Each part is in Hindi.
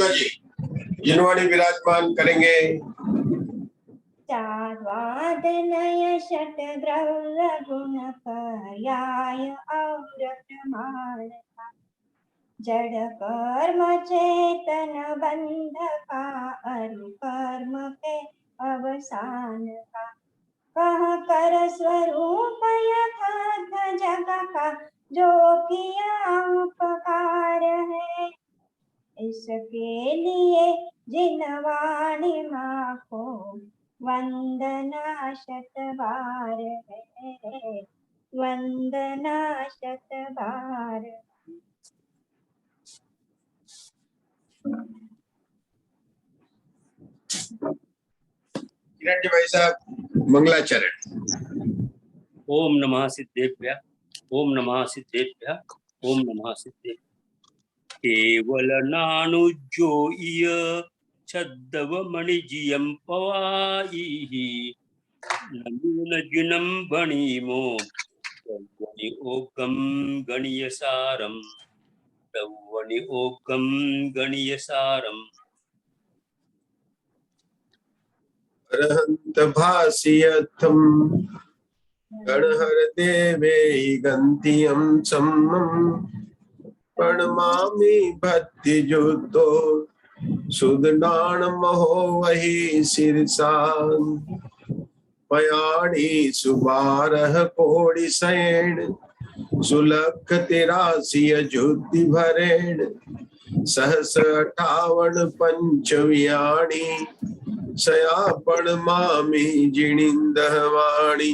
मुग्धा जी जिनवाणी विराजमान करेंगे। चार्वादनय षट्द्रव्य गुण पर्याय अव्रतमानता जड़ कर्म चेतन बंध का अरु कर्म के अवसान का कह कर स्वरूप यथार्थ जग का जो किया उपकार है इसके लिए जिनवाणी माखो वंदना शतबार है वंदना शतबार। किरण जी भाई साहब मंगलाचरण। ओम नमः सिद्धेभ्यः ओम नमः सिद्धेभ्यः ओम नमः सिद्धेभ्यः। केवल नानुजो इय छद्दव मणिजियं पवाई नमून जुनं बणीमो दवनि ओगम गणीय सारम दवनि ओगम गणीय सारम। अरहंत भासियथम गणहर देवे गंतियम सम्मम प्रणमामि भक्ति जुतो सुदनान महो वही सिरसान पयाणी सुबारह कोटि सैन सुलख तिरासी जुति भरेण सहस 58 पंचव्याणी सयापण मामी जिणिंदहवाणी।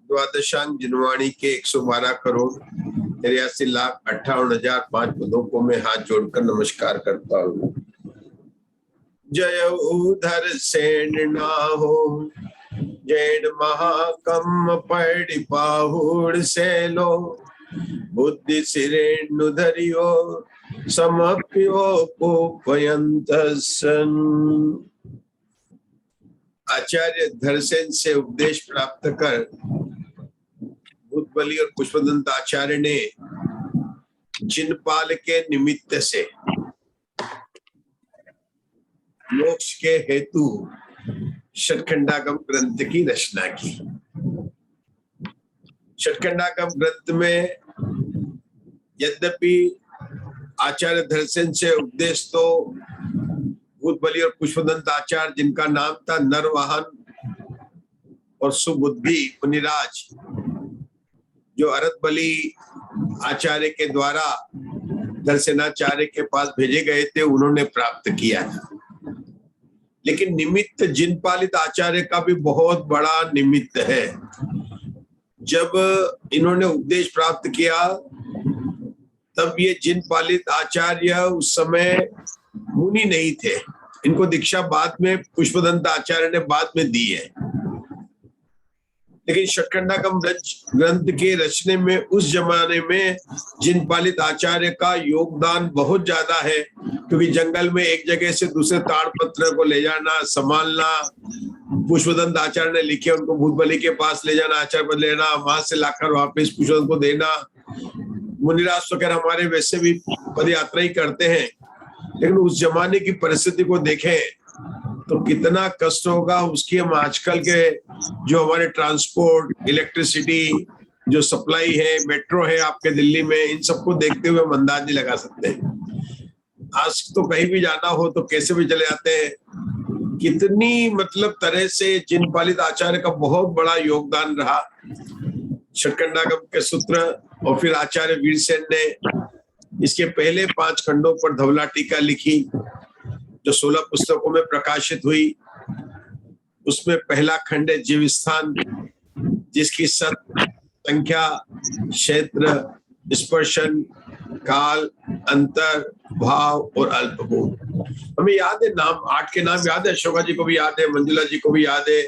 द्वादशांग जिनवाणी के 112 करोड़ 83,58,005 पदों को मैं हाथ जोड़कर नमस्कार करता हूँ। जय उधर सेन ना हो जैन महाकम पढ़ पाहुड़ से लो बुद्धि सिरेनु धरियो समप्यो पुपयंतसन। आचार्य धरसेन से उपदेश प्राप्त कर भूतबली और पुष्पदंत आचार्य ने जिनपाल के निमित्त से मोक्ष के हेतु षटखंडागम ग्रंथ की रचना की। षटखंडागम ग्रंथ में यद्यपि आचार्य धरसेन से उपदेश तो भूतबली और पुष्पदंत आचार्य जिनका नाम था नरवाहन और सुबुद्धि मुनिराज जो अरतबली आचार्य के द्वारा दर्शनाचार्य के पास भेजे गए थे उन्होंने प्राप्त किया था। लेकिन निमित्त जिनपालित आचार्य का भी बहुत बड़ा निमित्त है। जब इन्होंने उपदेश प्राप्त किया तब ये जिनपालित आचार्य उस समय मुनि नहीं थे। इनको दीक्षा बाद में पुष्पदंत आचार्य ने बाद में दी है। लेकिन षटखंडागम ग्रंथ के रचने में उस जमाने में जिनपालित आचार्य का योगदान बहुत ज्यादा है, क्योंकि जंगल में एक जगह से दूसरे ताड़पत्र को ले जाना संभालना, पुष्पदंत आचार्य ने लिखे उनको भूतबली के पास ले जाना, आचार्य पर लेना, वहां से लाकर वापस पुष्पदंत को देना। मुनिराज वगैरह हमारे वैसे भी पद यात्रा ही करते हैं, लेकिन उस जमाने की परिस्थिति को देखें तो कितना कष्ट होगा। उसकी हम आजकल के जो हमारे ट्रांसपोर्ट, इलेक्ट्रिसिटी, जो सप्लाई है, मेट्रो है आपके दिल्ली में, इन सबको देखते हुए हम अंदाज नहीं लगा सकते। आज तो कहीं भी जाना हो तो कैसे भी चले जाते हैं। कितनी मतलब तरह से जिनपालित आचार्य का बहुत बड़ा योगदान रहा। षटखंडागम के सूत्र और फिर आचार्य वीरसेन ने इसके पहले 5 खंडों पर धवला टीका लिखी जो 16 पुस्तकों में प्रकाशित हुई। उसमें पहला खंड है जीव स्थान, जिसकी सत, संख्या, क्षेत्र, स्पर्शन, काल, अंतर, भाव और अल्पभूत। हमें याद है नाम, 8 के नाम याद है। अशोका जी को भी याद है, मंजुला जी को भी याद है,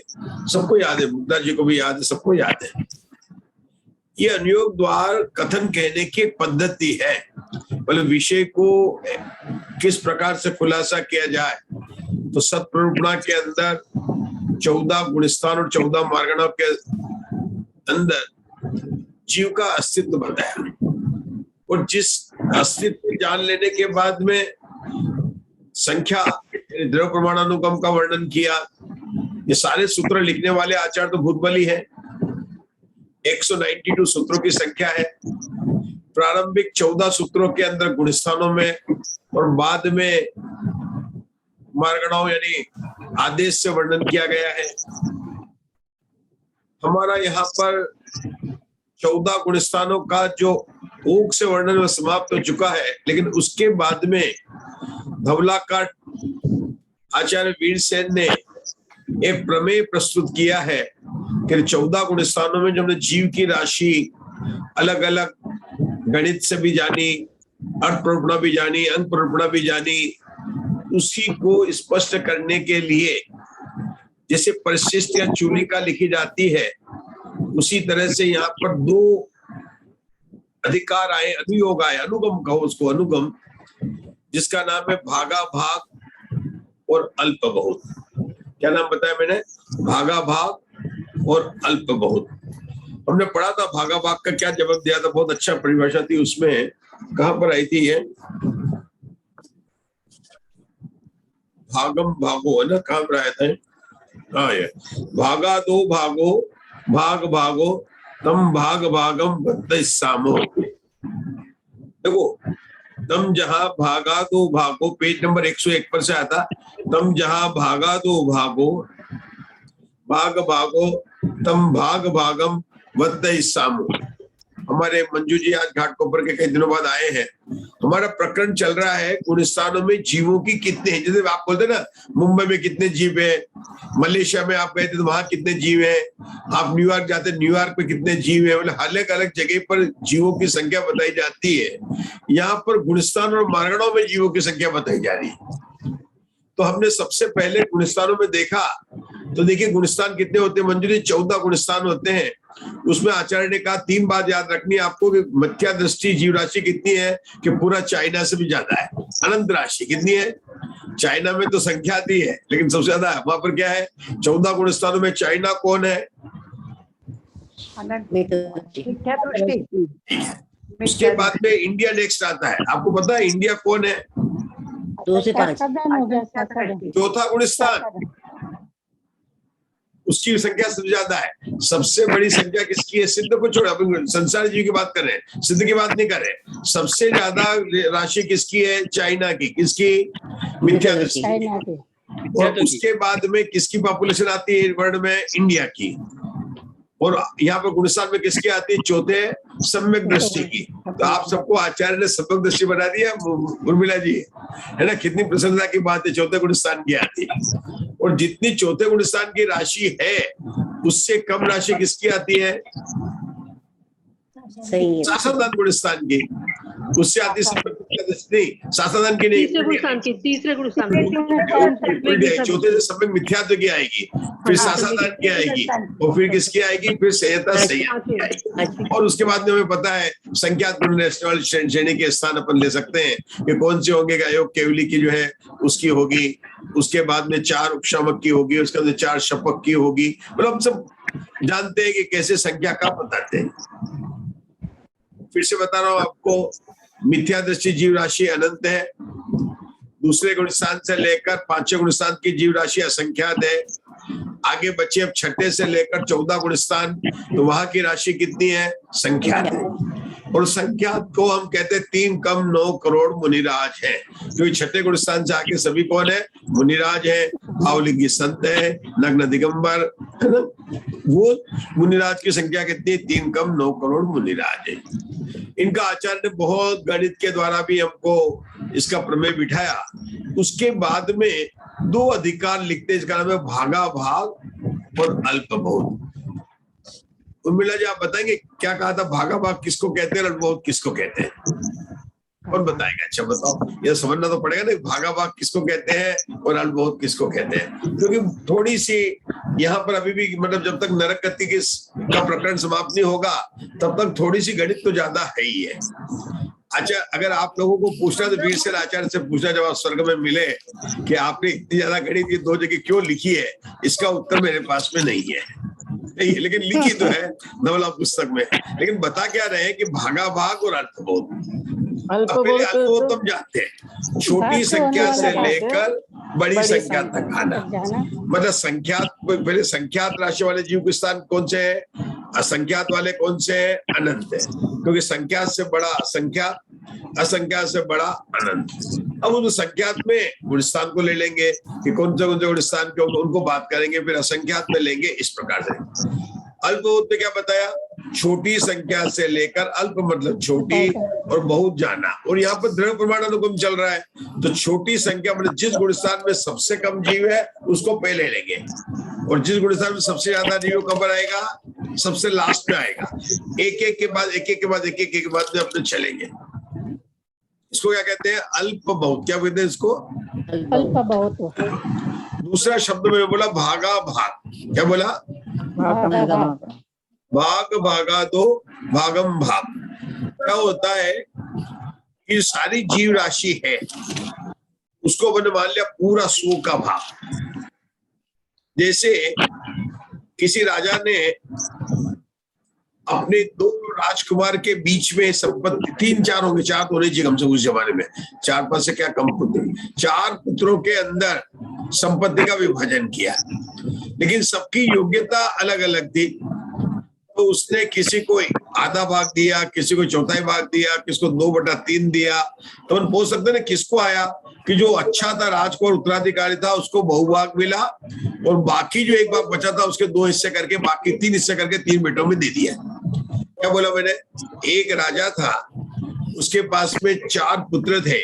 सबको याद है, मुग्धा जी को भी याद है, सबको याद है। ये अनुयोग द्वार कथन कहने की पद्धति है। मतलब विषय को किस प्रकार से खुलासा किया जाए तो सत्प्ररूपणा के अंदर 14 गुणस्थान और 14 मार्गणों के अंदर जीव का अस्तित्व बताया, और जिस अस्तित्व जान लेने के बाद में संख्या, द्रव्य प्रमाणानुगम का वर्णन किया। ये सारे सूत्र लिखने वाले आचार्य तो बहुत बली है। 192 सूत्रों की संख्या है। प्रारंभिक 14 सूत्रों के अंदर गुणस्थानों में और बाद में मार्गणाओं यानी आदेश से वर्णन किया गया है। हमारा यहाँ पर 14 गुणस्थानों का जो ऊक से वर्णन में समाप्त हो चुका है, लेकिन उसके बाद में धवलाकाट आचार्य वीरसेन ने एक प्रमेय प्रस्तुत किया है कि 14 गुणस्थानों में जो हमने जीव की राशि अलग अलग गणित से भी जानी, अर्थ प्ररूपणा भी जानी, अंक प्ररूपणा भी जानी, उसी को स्पष्ट करने के लिए जैसे परिशिष्ट या चूलिका लिखी जाती है, उसी तरह से यहाँ पर दो अधिकार आए, अनुयोग आए, अनुगम कहो उसको, अनुगम, जिसका नाम है भागा भाग और अल्प बहुत। क्या नाम बताया मैंने? भागा भाग और अल्प बहुत। हमने पढ़ा था भागा भाग का क्या जवाब दिया था, बहुत अच्छा परिभाषा थी उसमें। कहां पर आई थी ये? भागम भागो है ना, कहां पर आया था? हाँ, ये भागा दो भागो, भाग भागो, तम भाग भागम बद्दसामो। देखो, तम जहां भागा दो भागो, पेज नंबर 101 पर से आता, तम जहां भागा दो भागो, भाग भागो, तम भाग भागम बद्दसामो। हमारे मंजू जी आज घाटकोपर के कई दिनों बाद आए हैं। हमारा प्रकरण चल रहा है गुणस्थानों में जीवों की कितने हैं। जैसे आप बोलते ना, मुंबई में कितने जीव है, मलेशिया में आप गए थे तो वहां कितने जीव है, आप न्यूयॉर्क जाते न्यूयॉर्क में कितने जीव है, मतलब अलग अलग जगह पर जीवों की संख्या बताई जाती है। यहाँ पर गुणस्थान और मार्गणों में जीवों की संख्या बताई जा रही है। तो हमने सबसे पहले गुणस्थानों में देखा, तो देखिए गुणस्थान कितने होते हैं मंजू जी? 14 गुणस्थान होते हैं। उसमें आचार्य ने कहा 3 बात याद रखनी है आपको कि मिथ्या दृष्टि जीव राशि कितनी है कि पूरा चाइना से भी ज्यादा है। अनंत राशि कितनी है? चाइना में तो संख्या दी है लेकिन सबसे ज्यादा है। वहां पर क्या है? 14 गुणस्थानों में चाइना कौन है? उसके बाद में इंडिया नेक्स्ट आता है। आपको पता है इंडिया कौन है? 2 से 5 चौथा गुणस्थान, उसकी संख्या सबसे ज्यादा है। सबसे बड़ी संख्या किसकी है? सिद्ध को छोड़, अपन संसार जीव की बात कर रहे हैं, सिद्ध की बात नहीं कर रहे। सबसे ज्यादा राशि किसकी है? चाइना की। किसकी? मिथ्या दृष्टि की। और उसके बाद में किसकी पॉपुलेशन आती है वर्ल्ड में? इंडिया की। और यहाँ पर गुणस्थान में किसकी आती है? चौथे सम्यक दृष्टि की। तो आप सबको आचार्य ने सम्यक दृष्टि बना दिया उर्मिला जी, है ना? कितनी प्रसन्नता की बात है, चौथे गुणस्थान की आती है। और जितनी चौथे गुणस्थान की राशि है उससे कम राशि किसकी आती है? शासनदान गुणस्थान की। उससे आती नहीं, शासनदान की नहीं, तीसरे गुणस्थान चौथे से सम्यक मिथ्यात्व की आएगी, फिर शासनदान की आएगी, और फिर किसकी आएगी? फिर संहिता की आएगी। और उसके बाद में हमें पता है संख्यात गुण श्रेणी के स्थान अपन ले सकते हैं कि कौन से होंगे। अयोग केवली की जो है उसकी होगी, उसके बाद में 4 उपशामक की होगी, उसके बाद 4 शपक की होगी। मतलब हम सब जानते हैं कि कैसे संख्या का बताते हैं। फिर से बता रहा हूं आपको, मिथ्या दृष्टि जीव राशि अनंत है। दूसरे गुणस्थान से लेकर 5वें गुणस्थान की जीव राशि असंख्यात है। आगे बचे अब 6ठे से लेकर 14 गुणस्थान, तो वहां की राशि कितनी है? संख्यात है। और संख्यात को हम कहते हैं 3 कम 9 करोड़ मुनिराज है। क्योंकि 6ठे गुणस्थान से आके सभी कौन है? मुनिराज है, भावलिंगी संत है, नग्न दिगंबर, है ना? वो मुनिराज की संख्या कितनी है? 3 कम 9 करोड़ मुनिराज है। इनका आचार्य ने बहुत गणित के द्वारा भी हमको इसका प्रमेय बिठाया। उसके बाद में 2 अधिकार लिखते हैं, इसका नाम है भागा भाग और अल्प बहुत। उर्मिला जी आप बताएंगे क्या कहा था? भागा भाग किसको कहते हैं, अल्प बहुत किसको कहते हैं? कौन बताएगा? अच्छा बताओ, ये समझना तो पड़ेगा ना, भागा भाग किसको कहते हैं और अल्प बहुत किसको कहते हैं। क्योंकि थोड़ी सी यहाँ पर अभी भी मतलब जब तक नरक गति का प्रकरण समाप्त नहीं होगा तब तक थोड़ी सी गणित तो ज्यादा है ही है। अच्छा, अगर आप लोगों को पूछना तो वीरसेन आचार्य से पूछना जब आप स्वर्ग में मिले कि आपने इतनी ज्यादा गणित की 2 जगह क्यों लिखी है, इसका उत्तर मेरे पास में नहीं है। नहीं, लेकिन लिखी तो है नवला पुस्तक में। लेकिन बता क्या रहे हैं कि भागा भाग और अल्पबोध। अब पहले अल्पबोध हम जानते हैं, छोटी संख्या से लेकर बड़ी संख्या तक आना। मतलब संख्यात, पहले संख्यात राशि वाले जीव के स्थान कौन से है, असंख्यात वाले कौन से है, अनंत है। क्योंकि संख्यात से बड़ा असंख्यात, असंख्यात से बड़ा अनंत। अब उन संख्यात में गुणस्थान को ले लेंगे कि कौन से गुणस्थान के होंगे, उनको बात करेंगे, फिर असंख्यात में लेंगे। इस प्रकार से अल्पबोध में क्या बताया, छोटी संख्या से लेकर, अल्प मतलब छोटी और बहुत जाना। और यहाँ पर दृढ़ प्रमाण अनुगम चल रहा है, तो छोटी संख्या मतलब जिस गुणस्थान में सबसे कम जीव है उसको पहले लेंगे, और जिस गुणस्थान में सबसे ज्यादा जीव कब आएगा, सबसे लास्ट में आएगा। एक एक के बाद एक एक के बाद एक एक के बाद में अपने चलेंगे। इसको क्या कहते हैं, अल्प बहुत। क्या कहते हैं इसको, अल्प बहुत। दूसरा शब्द में बोला भागा भाग। क्या बोला, भाग भागा दो भागम भाग। क्या होता है कि सारी जीव राशि है, उसको मैंने मान लिया पूरा 100 का भाग। जैसे किसी राजा ने अपने 2 राजकुमार के बीच में संपत्ति, 3-4 होंगे, 4 तो होने चाहिए कम से उस जमाने में, 4-5 से क्या कम पुत्र, 4 पुत्रों के अंदर संपत्ति का विभाजन किया। लेकिन सबकी योग्यता अलग अलग थी, तो उसने किसी को आधा भाग दिया, किसी को चौथाई भाग दिया, किसको 2/3 दिया। तो हम पूछ सकते ना किसको आया, कि जो अच्छा था राजकुमार उत्तराधिकारी था उसको बहुभाग मिला, और बाकी जो 1 भाग बचा था उसके 2 हिस्से करके, बाकी 3 हिस्से करके 3 बेटों में दे दिया। क्या बोला मैंने, एक राजा था, उसके पास में 4 पुत्र थे।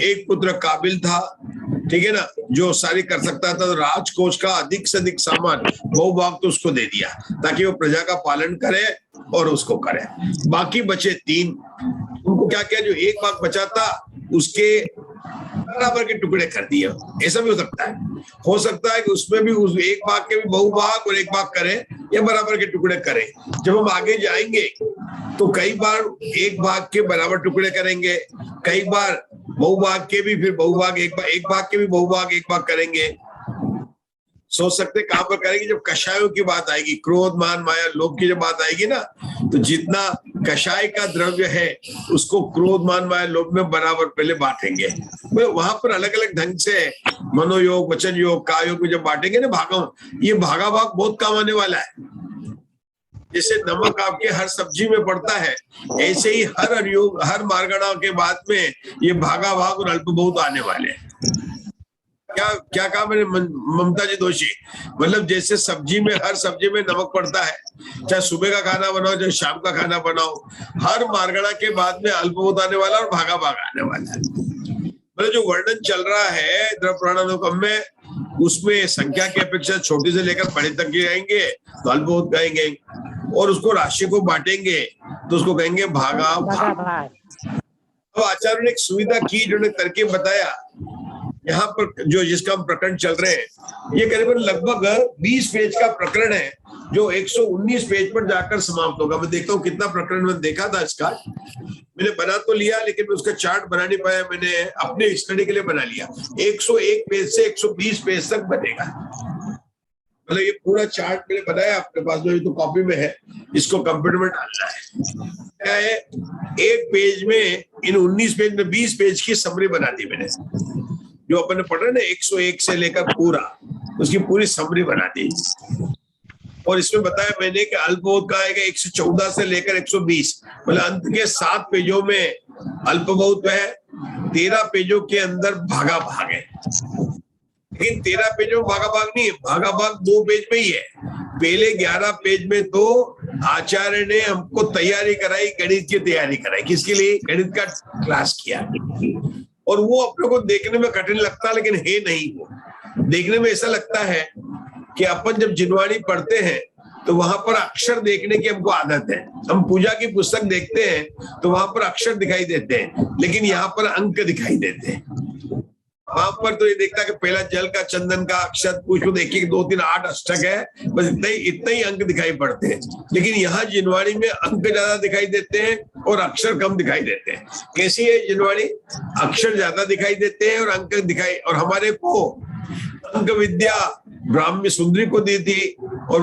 एक पुत्र काबिल था, ठीक है ना, जो सारी कर सकता था, तो राजकोष का अधिक से अधिक सामान बहुभाग तो उसको दे दिया, ताकि वो प्रजा का पालन करे और उसको करे। बाकी बचे 3, उनको क्या किया, जो 1 भाग बचा था उसके बराबर के टुकड़े कर दिए। ऐसा भी हो सकता है कि उसमें भी उस 1 भाग के भी बहुभाग और 1 भाग करें, या बराबर के टुकड़े करें। जब हम आगे जाएंगे तो कई बार 1 भाग के बराबर टुकड़े करेंगे, कई बार बहुभाग के भी, फिर बहुभाग 1 भाग के भी बहुभाग 1 भाग करेंगे। सोच सकते कहां पर करेंगे, जब कषायों की बात आएगी, क्रोध मान माया लोभ की जब बात आएगी ना, तो जितना कषाय का द्रव्य है उसको क्रोध मान माया लोभ में बराबर पहले बांटेंगे। वहां पर अलग अलग ढंग से मनोयोग, वचन योग, कायोग में जब बांटेंगे ना भागों, ये भागा भाग बहुत काम आने वाला है। जैसे नमक आपके हर सब्जी में पड़ता है, ऐसे ही हर योग, हर मार्गणा के बाद में ये भागा भाग और अल्प बहुत आने वाले हैं। क्या कहा मैंने, ममता जी दोषी, मतलब जैसे सब्जी में, हर सब्जी में नमक पड़ता है, चाहे सुबह का खाना बनाओ चाहे शाम का खाना बनाओ, हर मार्गणा के बाद में अल्प बहुत आने वाला और भागा भाग आने वाला है। मतलब जो वर्णन चल रहा है द्रव्य पुराणानुगम में, उसमें संख्या की अपेक्षा छोटी से लेकर बड़े तक जाएंगे तो अल्प बहुत कहेंगे, और उसको राशि को बांटेंगे तो उसको कहेंगे भागा भाग। तो आचार्य ने एक सुविधा की, जो ने करके बताया। यहाँ पर जो जिसका हम प्रकरण चल रहे हैं, ये करीबन लगभग 20 पेज का प्रकरण है, जो 119 पेज पर जाकर समाप्त होगा। मैं देखता हूँ कितना प्रकरण मैंने देखा था इसका, मैंने बना तो लिया, लेकिन मैं उसका चार्ट बना नहीं पाया, मैंने अपने स्टडी के लिए बना लिया। 101 पेज से 120 पेज तक बनेगा। मतलब ये पूरा चार्ट मैंने बनाया, अपने पास जो तो कॉपी में है, इसको कंप्यूटर में डालना है। क्या है, एक पेज में, इन 19 पेज में 20 पेज की समरी बना दी मैंने, जो अपन ने पढ़ा ना 101 से लेकर पूरा, उसकी पूरी समरी बना दी। और इसमें बताया मैंने कि अल्पबोध का आएगा 114 से लेकर 120, मतलब अंत के 7 पेजों में अल्पबोध है, 13 पेजों के अंदर भागा भाग है। लेकिन 13 पेजों में भागा भाग नहीं है, भागा भाग 2 पेज में ही है। पहले 11 पेज में तो आचार्य ने हमको तैयारी कराई, गणित की तैयारी कराई। किसके लिए, गणित का क्लास किया। और वो अपने को देखने में कठिन लगता है, लेकिन है नहीं। वो देखने में ऐसा लगता है कि अपन जब जिनवाणी पढ़ते हैं तो वहां पर अक्षर देखने की हमको आदत है। हम पूजा की पुस्तक देखते हैं तो वहां पर अक्षर दिखाई देते हैं, लेकिन यहाँ पर अंक दिखाई देते हैं। वहां पर तो ये देखता है कि पहला जल का, चंदन का, अक्षत, पुष्प, देखिए 2, 3, 8 अष्टक है, बस इतने ही अंक दिखाई पड़ते हैं। लेकिन यहाँ जिनवाणी में अंक ज्यादा दिखाई देते हैं और अक्षर कम दिखाई देते हैं। कैसी है जिनवाणी, अक्षर ज्यादा दिखाई देते हैं और अंक दिखाई, और हमारे को अंक विद्या ब्राह्मी सुंदरी को दी थी, और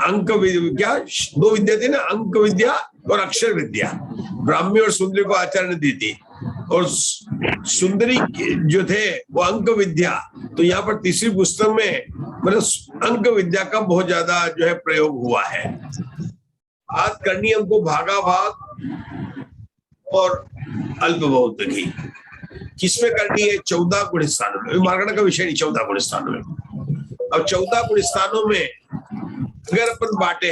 अंक विद्या, 2 विद्या थी ना, अंक विद्या और अक्षर विद्या। ब्राह्मी और सुंदरी को आचार्य ने दी थी, और सुंदरी जो थे वो अंक विद्या। तो यहाँ पर तीसरी पुस्तक में मतलब अंक विद्या का बहुत ज्यादा जो है प्रयोग हुआ है। बात करनी है हमको भागा भाग और अल्प बहुत की। किसमें करनी है? 14 गुण स्थानों में। मार्गण का विषय नहीं, 14 गुण स्थानों में। अब 14 गुण स्थानों में अगर अपन बांटे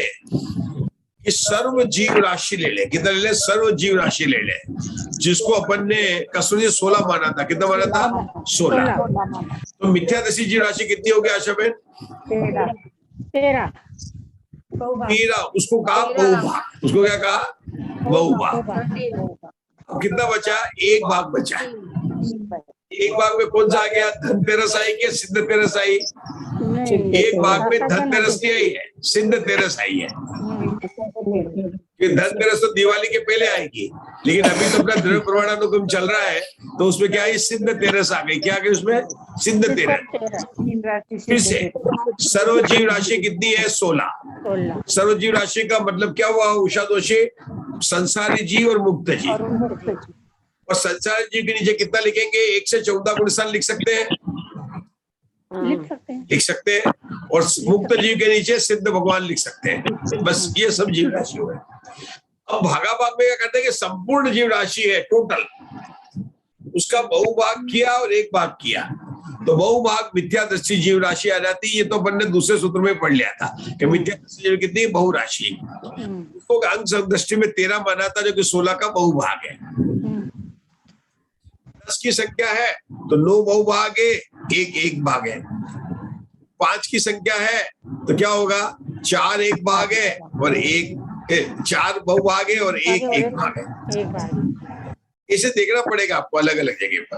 कि सर्व जीव राशि ले ले, कितना ले ले? सर्व जीव राशि ले ले, जिसको अपन ने कसौटी 16 माना था। कितना माना था? 16। तो मिथ्यादशी जीव राशि कितनी हो गई आशा बहन? 13। 13। उसको कहा बहुभाग। उसको क्या कहा? बहुभाग। कितना बचा? 1 भाग बचा। 1 भाग में कौन सा आ गया? धनतेरस आई क्या सिद्ध तेरस आई? 1 भाग में धनतेरस नहीं आई है, सिद्ध तेरस आई है। धनतेरस तो दिवाली के पहले आएगी, लेकिन अभी तो अपना द्रव्य प्रमाणानुक्रम चल रहा है, तो उसमें क्या है? सिद्ध तेरस आ गई। क्या आ गई उसमें? सिद्ध तेरस। फिर से सर्वजीव राशि कितनी है? 16। सर्वजीव राशि का मतलब क्या हुआ उषा दोषी? संसारी जीव और मुक्त जीव। और संसारी जीव के नीचे कितना लिखेंगे? 1 से 14 गुण स्थान लिख सकते हैं, लिख सकते हैं। और मुक्त जीव के नीचे सिद्ध भगवान लिख सकते हैं। बस ये सब जीव राशि है। अब भागा भाग में क्या करते हैं कि संपूर्ण जीव राशि है टोटल, उसका बहुभाग किया और 1 भाग किया, तो बहुभाग मिथ्यादृष्टि जीव राशि आ जाती है। ये तो अपन ने दूसरे सूत्र में पढ़ लिया था कि मिथ्यादृष्टि जीव कितनी? बहुराशि। उसको अंक समदृष्टि में 13 माना था, जो कि 16 का बहुभाग है। 10 की संख्या है तो 9 बहुभाग है, 1 भाग है। 5 की संख्या है तो क्या होगा? 4 1 भाग है और 4 बहुभाग है और 1 भाग है। इसे देखना पड़ेगा आपको अलग अलग जगह पर।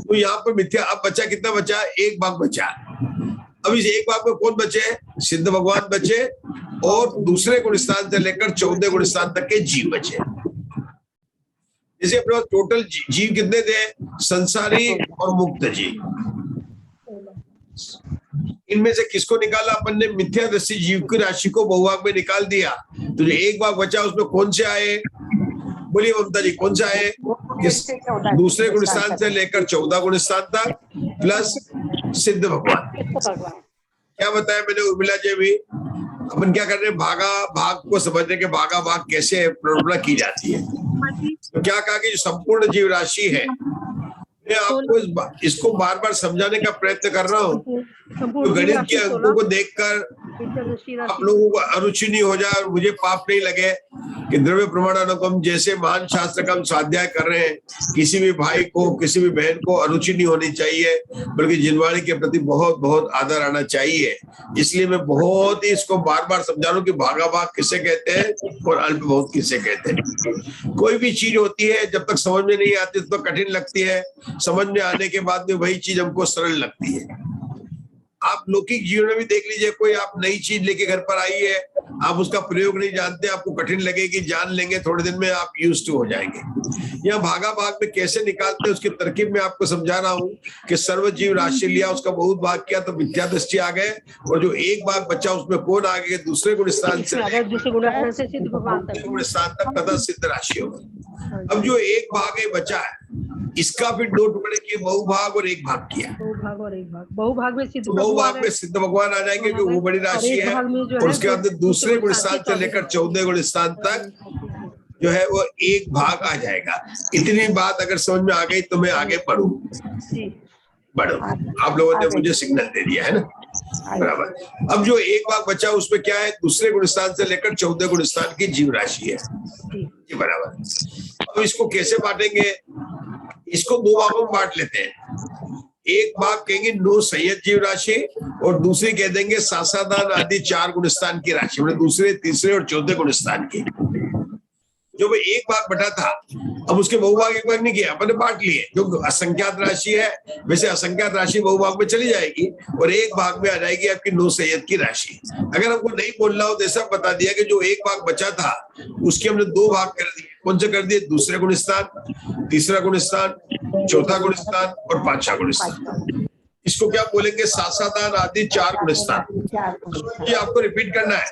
तो यहाँ पर मिथ्या। अब बचा कितना बचा? 1 भाग बचा। अब इस 1 भाग में कौन बचे? सिद्ध भगवान बचे, और दूसरे गुण स्थान से लेकर 14 गुण स्थान तक के जीव बचे। जैसे अपने पास टोटल जीव कितने थे? संसारी और मुक्त जीव। इनमें से किसको निकाला अपन ने? मिथ्यादृष्टि जीव की राशि को बहुभाग में निकाल दिया। तो जो 1 भाग बचा उसमें कौन से आए? बोलिए ममता जी, कौन सा आए? दूसरे गुण स्थान से लेकर 14 गुण स्थान तक प्लस सिद्ध भगवान। क्या बताया मैंने उर्मिला जी भी? अपन क्या कर रहे हैं? भागा भाग को समझने के भागा भाग कैसे प्रॉब्लम की जाती है। तो क्या कहा कि जो संपूर्ण जीव राशि है, मैं आपको इसको बार बार समझाने का प्रयत्न कर रहा हूँ। तो गणित के अंकों को देखकर आप लोगों को अरुचि नहीं हो जाए और मुझे पाप नहीं लगे कि द्रव्य प्रमाणानुक्रम जैसे महान शास्त्र का हम स्वाध्याय कर रहे हैं, किसी भी भाई को, किसी भी बहन को अरुचि नहीं होनी चाहिए, बल्कि जिनवाणी के प्रति बहुत बहुत आदर आना चाहिए। इसलिए मैं बहुत ही इसको बार बार समझा रहा हूँ कि भागा भाग किसे कहते हैं और अल्प बहुत किसे कहते हैं। कोई भी चीज होती है जब तक समझ में नहीं आती तो कठिन लगती है, समझ में आने के बाद में वही चीज हमको सरल लगती है। आप लौकिक जीवन में भी देख लीजिए, कोई आप नई चीज लेके घर पर आई है, आप उसका प्रयोग नहीं जानते, आपको कठिन लगेगी, जान लेंगे थोड़े दिन में आप यूज्ड टू हो जाएंगे। यहाँ भागा भाग में कैसे निकालते हैं उसकी तरकीब में आपको समझा रहा हूँ कि सर्व जीव राशि लिया, उसका बहुत भाग किया तो मिथ्यादृष्टि आ गए, और जो 1 भाग बचा उसमें कौन आ गए? दूसरे गुण स्थान से गुण स्थान तक तथा सिद्ध राशि हो गई। अब जो 1 भाग है बचा है, इसका फिर 2 टुकड़े किए, बहुभाग और 1 भाग किया। बहुभाग में सिद्ध भगवान आ जाएंगे क्योंकि वो बड़ी राशि है, और उसके बाद दूसरे गुण स्थान से लेकर 14 गुण स्थान तक जो है वो 1 भाग आ जाएगा। इतनी बात अगर समझ में आ गई तो मैं आगे बढ़ू। आप लोगों ने मुझे सिग्नल दे दिया है ना, बराबर। अब जो 1 भाग बचा उसमें क्या है? दूसरे गुण स्थान से लेकर 14 गुण स्थान की जीव राशि है, ये बराबर। अब इसको कैसे बांटेंगे? इसको 2 भागों में बांट लेते हैं। 1 भाग कहेंगे 9 संयत जीव राशि, और दूसरी कह देंगे सासादान आदि 4 गुण स्थान की राशि, मतलब दूसरे, तीसरे और 14 गुण स्थान की। जो 1 भाग बटा था, अब उसके बहुभाग 1 भाग नहीं किया, अपन ने बांट लिए। जो असंख्यात राशि है वैसे असंख्यात राशि बहुभाग में चली जाएगी, और 1 भाग में आ जाएगी आपकी 9 संयत की राशि। अगर हमको नहीं बोलना हो तो ऐसा बता दिया कि जो 1 भाग बचा था उसके हमने 2 भाग कर दिए। कौन से कर दिए? दूसरे गुण स्थान, तीसरा गुण स्थान, चौथा गुण स्थान और 5वां गुण स्थान। इसको क्या बोलेंगे? सासादान आदि चार गुण स्थान। ये आपको रिपीट करना है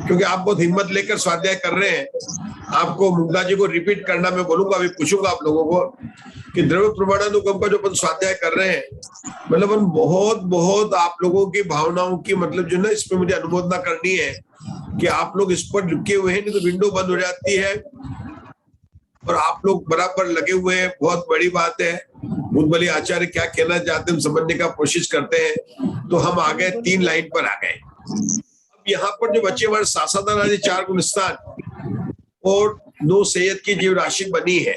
क्योंकि आप बहुत हिम्मत लेकर स्वाध्याय कर रहे हैं। आपको मुग्धा जी को रिपीट करना मैं बोलूंगा, अभी पूछूंगा आप लोगों को कि द्रव्य प्रमाणानुगम का जो अपन स्वाध्याय कर रहे हैं, मतलब हम बहुत बहुत आप लोगों की भावनाओं की मतलब जो ना इसमें मुझे अनुमोदना करनी है कि आप लोग इस पर रुके हुए हैं, नहीं तो विंडो बंद हो जाती है और आप लोग बराबर लगे हुए हैं। बहुत बड़ी बात है। मुद्दबली आचार्य क्या कहना चाहते हैं हम समझने का कोशिश करते हैं। तो हम आ गए 3 लाइन पर आ गए। अब यहाँ पर जो बच्चे हमारे सासादान आदि चार गुण स्थान और 9 सैयद की जीव राशि बनी है,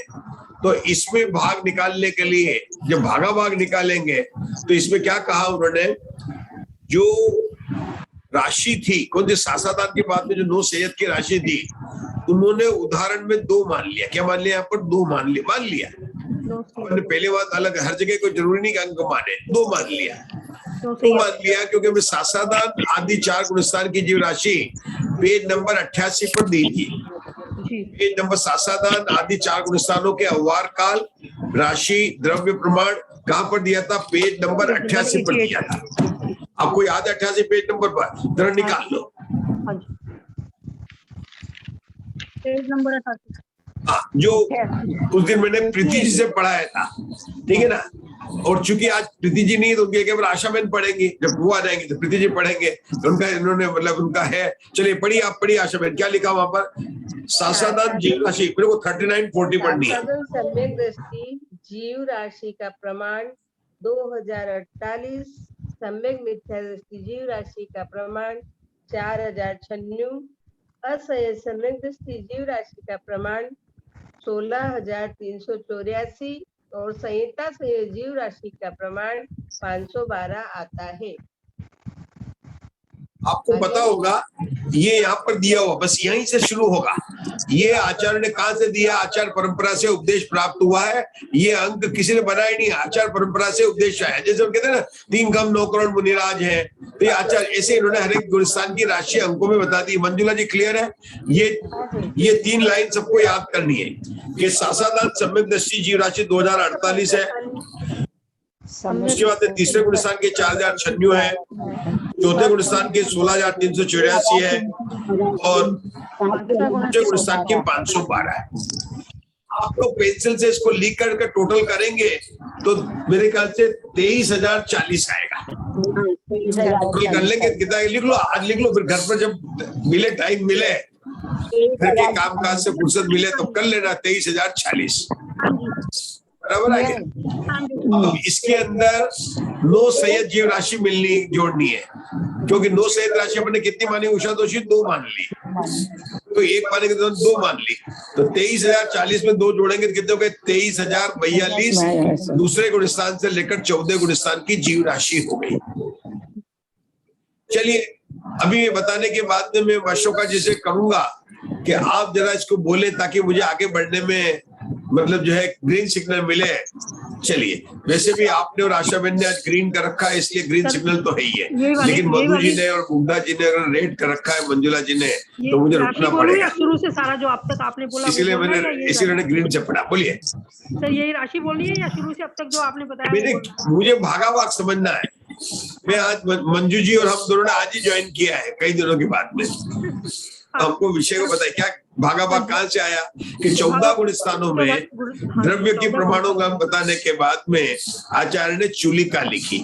तो इसमें भाग निकालने के लिए जब भागा भाग निकालेंगे तो इसमें क्या कहा उन्होंने? जो राशि थी कौन सी सासादान की बात में जो 9 सैयद की राशि थी, उन्होंने उदाहरण में 2 मान लिया। क्या मान लिया? यहाँ पर 2 मान लिया। मैंने पहले बात अलग, हर जगह कोई जरूरी नहीं कि अंक माने, 2 मान लिया। 2 मान लिया क्योंकि हमें सासादान आदि चार गुणस्थान की जीव राशि पेज नंबर 88 पर दी थी। पेज नंबर सासादान आदि चार गुणस्थानों के अव्वार काल राशि द्रव्य प्रमाण कहाँ पर दिया था? पेज नंबर 88 पर दिया था। आपको याद है 88 पेज नंबर पर? जरा निकाल लो। Page number 88। हाँ, जो उस दिन मैंने प्रीति जी से पढ़ाया था, ठीक है ना। और चूंकि आज प्रीति जी नहीं तो उनके केवल आशा बहन पढ़ेंगी। जब वो आ जाएंगे तो प्रीति जी पढ़ेंगे। तो उनका इन्होंने मतलब उनका है। चलिए पढ़िए, आप पढ़िए आशा बहन, क्या लिखा वहां पर? सासादान जीव राशि मेरे को 39-40 पढ़नी है। सम्यक दृष्टि जीव राशि का प्रमाण 2048, सम्यक मिथ्या दृष्टि जीव राशि का प्रमाण 4096, असंयत सम्यक दृष्टि जीव राशि का प्रमाण 16,384 और संहिता संयत जीव राशि का प्रमाण 512 आता है। आपको पता होगा ये यहाँ पर दिया हुआ, बस यहीं से शुरू होगा। ये आचार्य ने कहा से दिया? आचार परंपरा से उपदेश प्राप्त हुआ है। ये अंक किसी ने बनाया नहीं, आचार परंपरा से उपदेश आया। जैसे हम कहते हैं ना 3 कम 9 करोड़ मुनिराज है, तो ये आचार्य ऐसे इन्होंने हर एक गुणस्थान की राशि अंकों में बता दी। मंजुला जी क्लियर है? ये 3 लाइन सबको याद करनी है कि सासादान सम्यक दृष्टि जीव राशि 2048 है। उसके बाद तीसरे गुणस्थान के 4096 है, चौथे गुणस्थान के 16,384 है और पांचवें गुणस्थान के 512 है। आप लोग पेंसिल से इसको लिख करके टोटल करेंगे तो मेरे ख्याल से 23,040 आएगा। टोटल कर लेंगे, कितना लिख लो, आज लिख लो, फिर घर पर जब मिले, टाइम मिले, घर के काम काज से फुर्सत मिले तो कर लेना। 23,040 बराबर है क्या? अब इसके अंदर 9 सैयद जीव राशि जोड़नी है, क्योंकि 9 सैयद राशि अपने कितनी मानी? उषा दोषी 2 मान ली, तो 1 माने के 2 मान ली, तो 23,040 में 2 जोड़ेंगे तो कितने हो गए? 23,042 दूसरे गुणस्थान से लेकर 14 गुणस्थान की जीव राशि हो गई। चलिए अभी बताने के बाद में मैं अशोका जी से करूंगा कि आप जरा इसको बोले ताकि मुझे आगे बढ़ने में मतलब जो है ग्रीन सिग्नल मिले। चलिए, वैसे भी आपने और आशा बहन ने आज ग्रीन कर रखा है, इसलिए ग्रीन सिग्नल तो है ही है, लेकिन मधु जी ने और मुग्धा जी ने अगर रेड कर रखा है, मंजुला जी ने, तो मुझे रुकना पड़ेगा। शुरू से सारा जो अब तक आपने बोला, इसीलिए मैंने ग्रीन से पढ़ा। बोलिए सर, यही राशि बोलनी है या शुरू से अब तक जो आपने बताया? मुझे भागा भाग समझना है। मैं आज मंजू जी और हम दोनों ने आज ही ज्वाइन किया है कई दिनों के बाद में। हमको विषय को बताइए क्या भागा भाग कहां से आया कि 14 गुण स्थानों में द्रव्य की प्रमाणों का बताने के बाद में आचार्य ने चूलिका लिखी।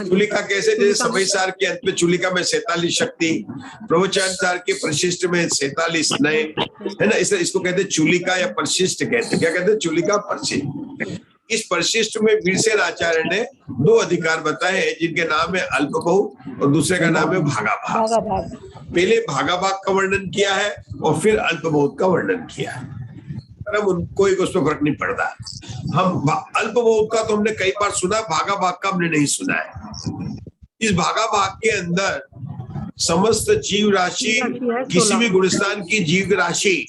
चूलिका कैसे? जैसे समय सार के अंत में चूलिका में 47 शक्ति, प्रवचन सार के परिशिष्ट में 47 नए, है ना। इसको कहते हैं चूलिका या परिशिष्ट कहते हैं। क्या कहते हैं? चूलिका, परिशिष्ट। इस परिशिष्ट में वीरसेन आचार्य ने 2 अधिकार बताए हैं, जिनके नाम है अल्पभोग और दूसरे का नाम है भागाभाग। पहले भागाभाग का वर्णन किया है और फिर अल्पभोग का वर्णन किया है। हम उनको एक उसमें फर्क नहीं पड़ता। हम अल्पभोग का तो हमने कई बार सुना, भागाभाग का हमने नहीं सुना है। इस भागाभाग के अंदर समस्त जीव राशि, किसी भी गुणस्थान की जीव राशि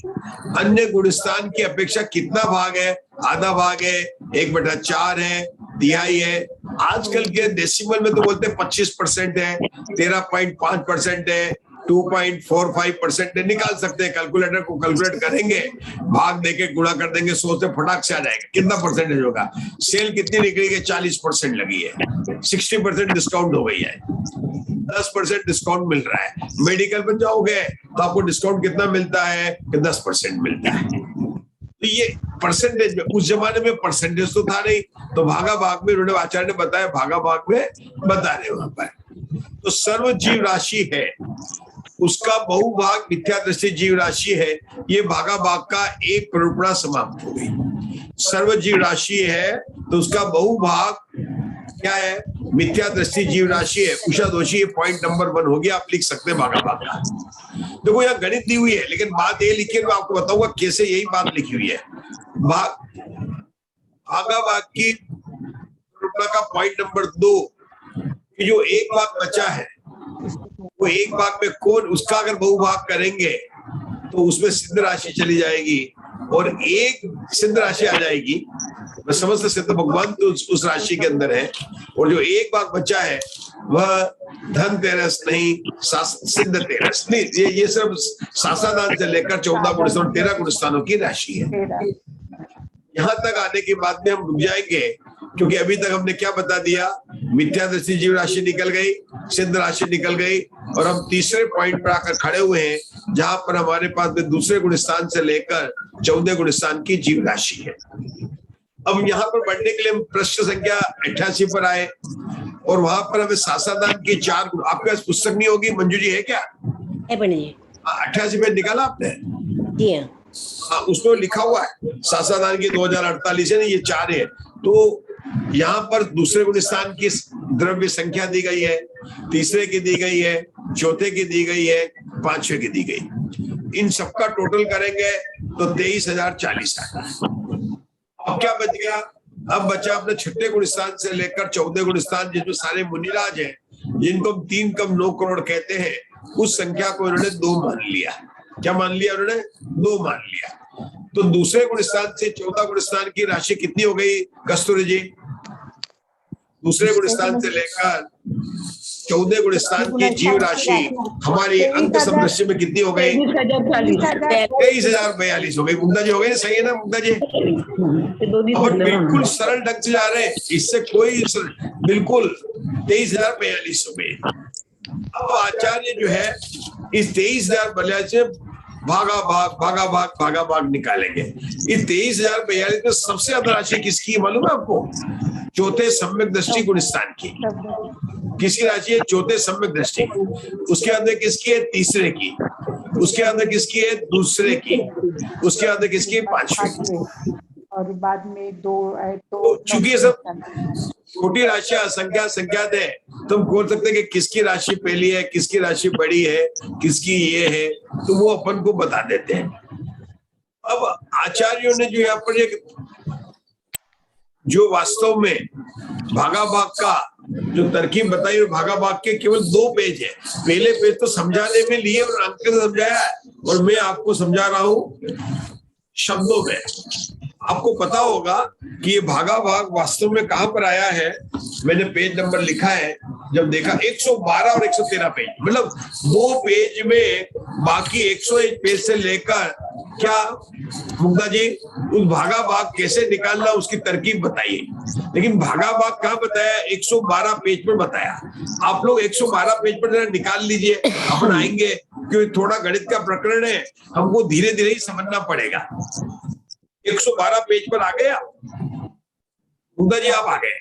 अन्य गुणस्थान की अपेक्षा कितना भाग है? आधा भाग है, 1/4 है, तिहाई है। आजकल के डेसिमल में तो बोलते हैं 25% है, 13.5% है, 2.45% निकाल सकते हैं। कैलकुलेटर को कैलकुलेट करेंगे, भाग देके गुणा कर देंगे 100 से, फटाक से आ जाएगा कितना परसेंटेज होगा। सेल कितनी निकली है? 40% लगी है, 60% डिस्काउंट हो गई है, 10% डिस्काउंट मिल रहा है। मेडिकल पर जाओगे तो आपको डिस्काउंट कितना मिलता है कि 10% मिलता है। तो ये परसेंटेज में, उस जमाने में परसेंटेज तो था नहीं, तो भागा भाग में उन्होंने, आचार्य ने बताया भागा भाग में बता रहे वहां पर। तो सर्व जीव राशि है, उसका बहुभाग मिथ्या दृष्टि जीव राशि है, ये भागा भाग का एक प्ररूपणा समाप्त हो गई। सर्व जीव राशि है तो उसका बहुभाग क्या है? मिथ्या दृष्टि जीव राशि है। उषा दोषी, पॉइंट नंबर 1 हो गया, आप लिख सकते हैं भागा भाग का। देखो यहाँ गणित दी हुई है, लेकिन बात ये लिखी है, मैं आपको बताऊंगा कैसे यही बात लिखी हुई है। भागा भाग की प्ररूपणा का पॉइंट नंबर 2, कि जो एक भाग बचा है वो एक भाग में कौन, उसका अगर बहुभाग करेंगे तो उसमें सिद्ध राशि चली जाएगी और एक सिद्ध राशि आ जाएगी। मैं समझते सिद्ध भगवान तो उस राशि के अंदर है, और जो एक भाग बचा है वह धन तेरस नहीं, सिद्ध तेरस नहीं। ये सिर्फ सासादान से लेकर 14 गुण स्थान, 13 गुण स्थानों की राशि है। यहाँ तक आने के बाद में हम रुक जाएंगे, क्योंकि अभी तक हमने क्या बता दिया? मिथ्या दृष्टि जीव राशि निकल गई, सिद्ध राशि निकल गई, और हम तीसरे पॉइंट पर आकर खड़े हुए हैं जहां पर हमारे पास में दूसरे गुण स्थान से लेकर 14 गुण स्थान की जीव राशि है। अब यहाँ पर बढ़ने के लिए हम प्रश्न संख्या 88 पर आए, और वहां पर हमें सासादान के 4 गुण, आपके पास पुस्तक नहीं होगी मंजू जी, है क्या? है पंडित जी। 88 पे निकाला आपने? जी हाँ। हाँ, उसको लिखा हुआ है सासादान की 2048 है ना, ये 4 है। तो यहाँ पर दूसरे गुण स्थान की द्रव्य संख्या दी गई है, तीसरे की दी गई है, चौथे की दी गई है, पांचवे की दी गई। इन सबका टोटल करेंगे तो 23,040 आता है। अब क्या बच गया? अब बचा अपने छठे गुण स्थान से लेकर 14 गुण स्थान, जिसमें सारे मुनिराज हैं, जिनको हम 3 कम 9 करोड़ कहते हैं, उस संख्या को इन्होंने 2 मान लिया। क्या मान लिया उन्होंने? 2 मान लिया। तो दूसरे गुण स्थान से 14 गुण स्थान की राशि कितनी हो गई कस्तूरी जी? दूसरे गुण स्थान से लेकर 14 गुण स्थान की जीव राशि हमारी अंक समदृश्य में कितनी हो गई? 23,042 हो गई। मुग्धा जी हो गई, सही है ना मुग्धा जी? और बिल्कुल सरल ढंग से जा रहे हैं, इससे कोई बिल्कुल 23,042 हो गई। अब आचार्य जो है इस 23,042 से भागा भाग निकालेंगे। इस 23,042 में सबसे ज्यादा राशि किसकी मालूम है आपको? चौथे सम्यक दृष्टि गुण स्थान की। किसकी राशि है? चौथे सम्यक दृष्टि। उसके अंदर किसकी है? तीसरे की। उसके अंदर किसकी है? दूसरे की। उसके अंदर किसकी है? पांचवे की। और बाद में 2 तो चूंकि ये सब छोटी राशियां संख्यात है, तुम बोल सकते हैं कि किसकी राशि पहली है, किसकी राशि बड़ी है, किसकी ये है, तो वो अपन को बता देते हैं। अब आचार्यों ने जो यहाँ पर जो वास्तव में भागा भाग का जो तरकीब बताई, भागा भाग के केवल 2 पेज है। पहले पेज तो समझाने में लिए और अंक से समझाया है, और मैं आपको समझा रहा हूं शब्दों में। आपको पता होगा कि ये भागा भाग वास्तव में कहां पर आया है। मैंने पेज नंबर लिखा है, जब देखा 112 और 113 पेज, मतलब 2 पेज में बाकी 101 पेज से लेकर, क्या मुग्धा जी उस भागा भाग कैसे निकालना उसकी तरकीब बताइए। लेकिन भागा भाग कहाँ बताया? 112 पेज पर बताया। आप लोग 112 पेज पर जरा निकाल लीजिए, अपन आएंगे, क्योंकि थोड़ा गणित का प्रकरण है, हमको धीरे धीरे ही समझना पड़ेगा। 112 पेज पर आ गए आप? मुग्धा जी आप आ गए।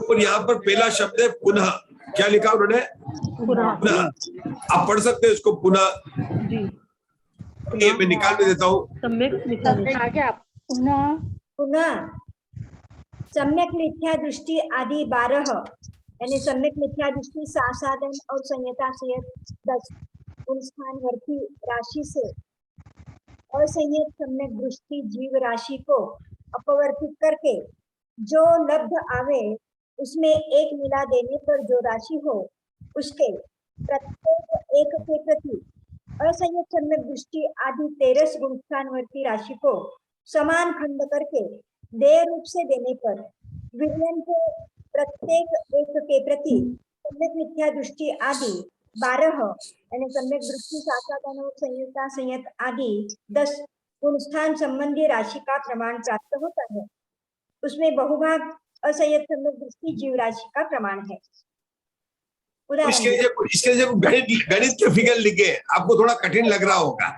और यहाँ पर पहला शब्द है पुनः। क्या लिखा उन्होंने? पुनः। आप पढ़ सकते हैं इसको, पुनः। ये मैं निकाल के देता हूँ। पुनः सम्यक मिथ्या दृष्टि आदि 12, यानी सम्यक मिथ्या दृष्टि सासादन और संयता से 10 उन स्थानवर्ती राशि से असंयत सम्यक दृष्टि जीव राशि को अपवर्तित करके जो लब्ध आवे उसमें 1 मिला देने पर जो राशि हो उसके प्रत्येक एक के प्रति असंयत सम्यक दृष्टि आदि 13 गुणस्थानवर्ती राशि को समान खंड करके देय रूप से देने पर विलयन के प्रत्येक एक के प्रति सम्यक मिथ्या दृष्टि आदि 12 यानी सम्यक दृष्टि साक्षात्कार और संयुक्ता संयत आदि 10 गुण स्थान संबंधी राशि का प्रमाण प्राप्त होता है। उसमें बहुभाग असंयत सम्यक दृष्टि जीव राशि का प्रमाण है। इसके लिए जब गणित के फिगर लिखे, आपको थोड़ा कठिन लग रहा होगा।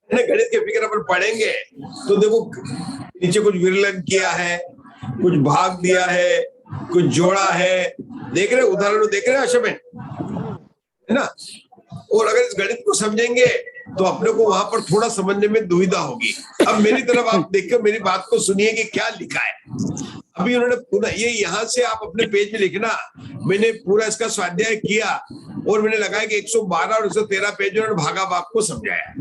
गणित के फिगर अपन पढ़ेंगे तो देखो नीचे कुछ विरलन किया है, कुछ भाग दिया है, कुछ जोड़ा है, देख रहे उदाहरण देख रहे आशा में, है ना। और अगर इस गणित को समझेंगे तो अपने को वहां पर थोड़ा समझने में दुविधा होगी। अब मेरी तरफ आप देखकर मेरी बात को सुनिए कि क्या लिखा है। अभी उन्होंने पूरा ये यहाँ से आप अपने पेज में लिखना, मैंने पूरा इसका स्वाध्याय किया और मैंने लगाया कि 112 और 113 पेज उन्होंने भागा भाग को समझाया।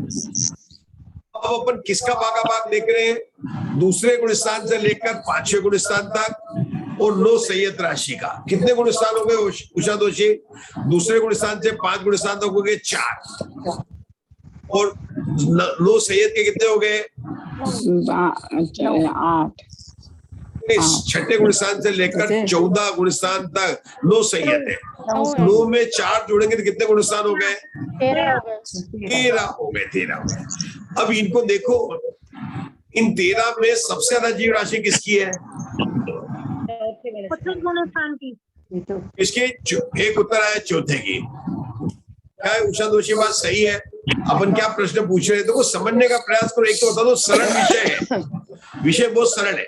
अब अपन किसका भागा भाग देख रहे हैं? दूसरे गुण स्थान से लेकर 5वें गुण स्थान तक और 9 संयत राशि का। कितने गुण स्थान हो गए उषा दोषी? दूसरे गुण स्थान से 5 गुण स्थान तक हो गए 4 और 9 संयत के कितने हो गए? 8। छठे गुण स्थान से लेकर 14 गुण स्थान तक 9 संयत है। 9 में 4 जोड़ेंगे तो कितने गुण स्थान हो गए? 13 हो गए। अब इनको देखो, इन 13 में सबसे ज्यादा जीव राशि किसकी है? इसके एक उत्तर आया चौथे की। क्या है उषा दोषी? बात सही है। अपन क्या प्रश्न पूछ रहे थे वो समझने का प्रयास करो। एक तो बता दो, सरल विषय है, विषय बहुत सरल है।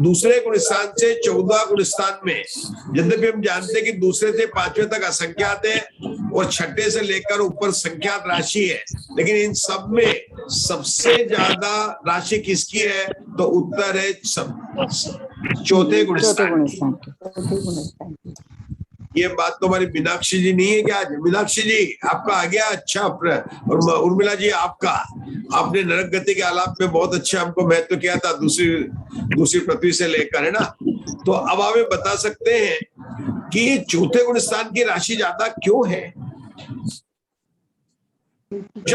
दूसरे गुण स्थान से 14 गुण स्थान में, यद्यपि हम जानते हैं कि दूसरे से 5वें तक असंख्यात है और छठे से लेकर ऊपर संख्यात राशि है, लेकिन इन सब में सबसे ज्यादा राशि किसकी है? तो उत्तर है चौथे गुण स्थान की। ये बात तो हमारी मीनाक्षी जी नहीं है क्या? मीनाक्षी जी आपका आ गया। अच्छा, और उर्मिला जी आपका, आपने नरक गति के आलाप में बहुत अच्छा हमको महत्व किया था दूसरी पृथ्वी से लेकर, है ना। तो अब आप बता सकते हैं कि ये चौथे गुण स्थान की राशि ज्यादा क्यों है?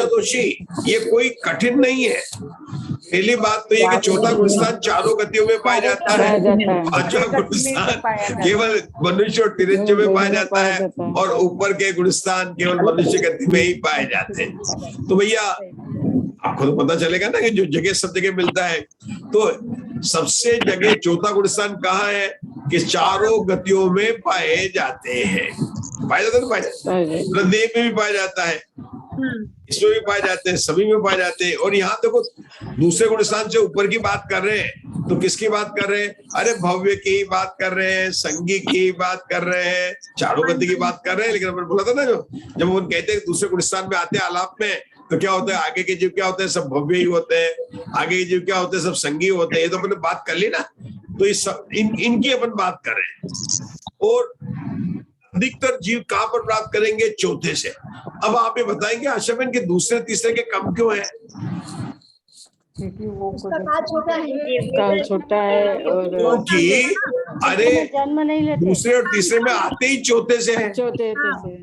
दोषी, ये कोई कठिन नहीं है। पहली बात तो ये कि चौथा गुण स्थान चारों गतियों में पाया जाता है, 5वां गुण स्थान केवल मनुष्य और तिरंज में पाया जाता है और ऊपर के गुण स्थान केवल मनुष्य गति में ही पाए जाते हैं। तो भैया आपको तो पता चलेगा ना कि जो जगह सब जगह मिलता है, तो सबसे जगह चौथा गुण स्थान कहाँ है? कि चारों गतियों में पाए जाते हैं। पाया जाता है, पाया जाता है, हृदय में भी पाया जाता है, इसमें भी पाए जाते हैं, सभी में पाए जाते हैं। और यहाँ देखो दूसरे गुण स्थान से ऊपर की बात कर रहे हैं, तो किसकी बात कर रहे हैं? अरे भव्य की बात कर रहे हैं, संगी की बात कर रहे हैं, चारों गति की बात कर रहे हैं। लेकिन अपन बोला था ना, जब वो कहते हैं दूसरे गुण स्थान में आते हैं आलाप में, तो क्या होता है? आगे के जीव क्या होते हैं? सब भव्य ही होते हैं। आगे के जीव क्या होते हैं? सब संगी होते हैं। ये तो अपने बात कर ली ना। तो इनकी अपन बात कर रहे हैं। और अधिकतर जीव कहां पर प्राप्त करेंगे? चौथे से। अब आप ये बताएंगे आशाबेन के दूसरे तीसरे के कम क्यों है? क्योंकि वो काल छोटा है और क्योंकि अरे जन्म नहीं लेते, दूसरे और तीसरे में आते ही चौथे से है। चौथे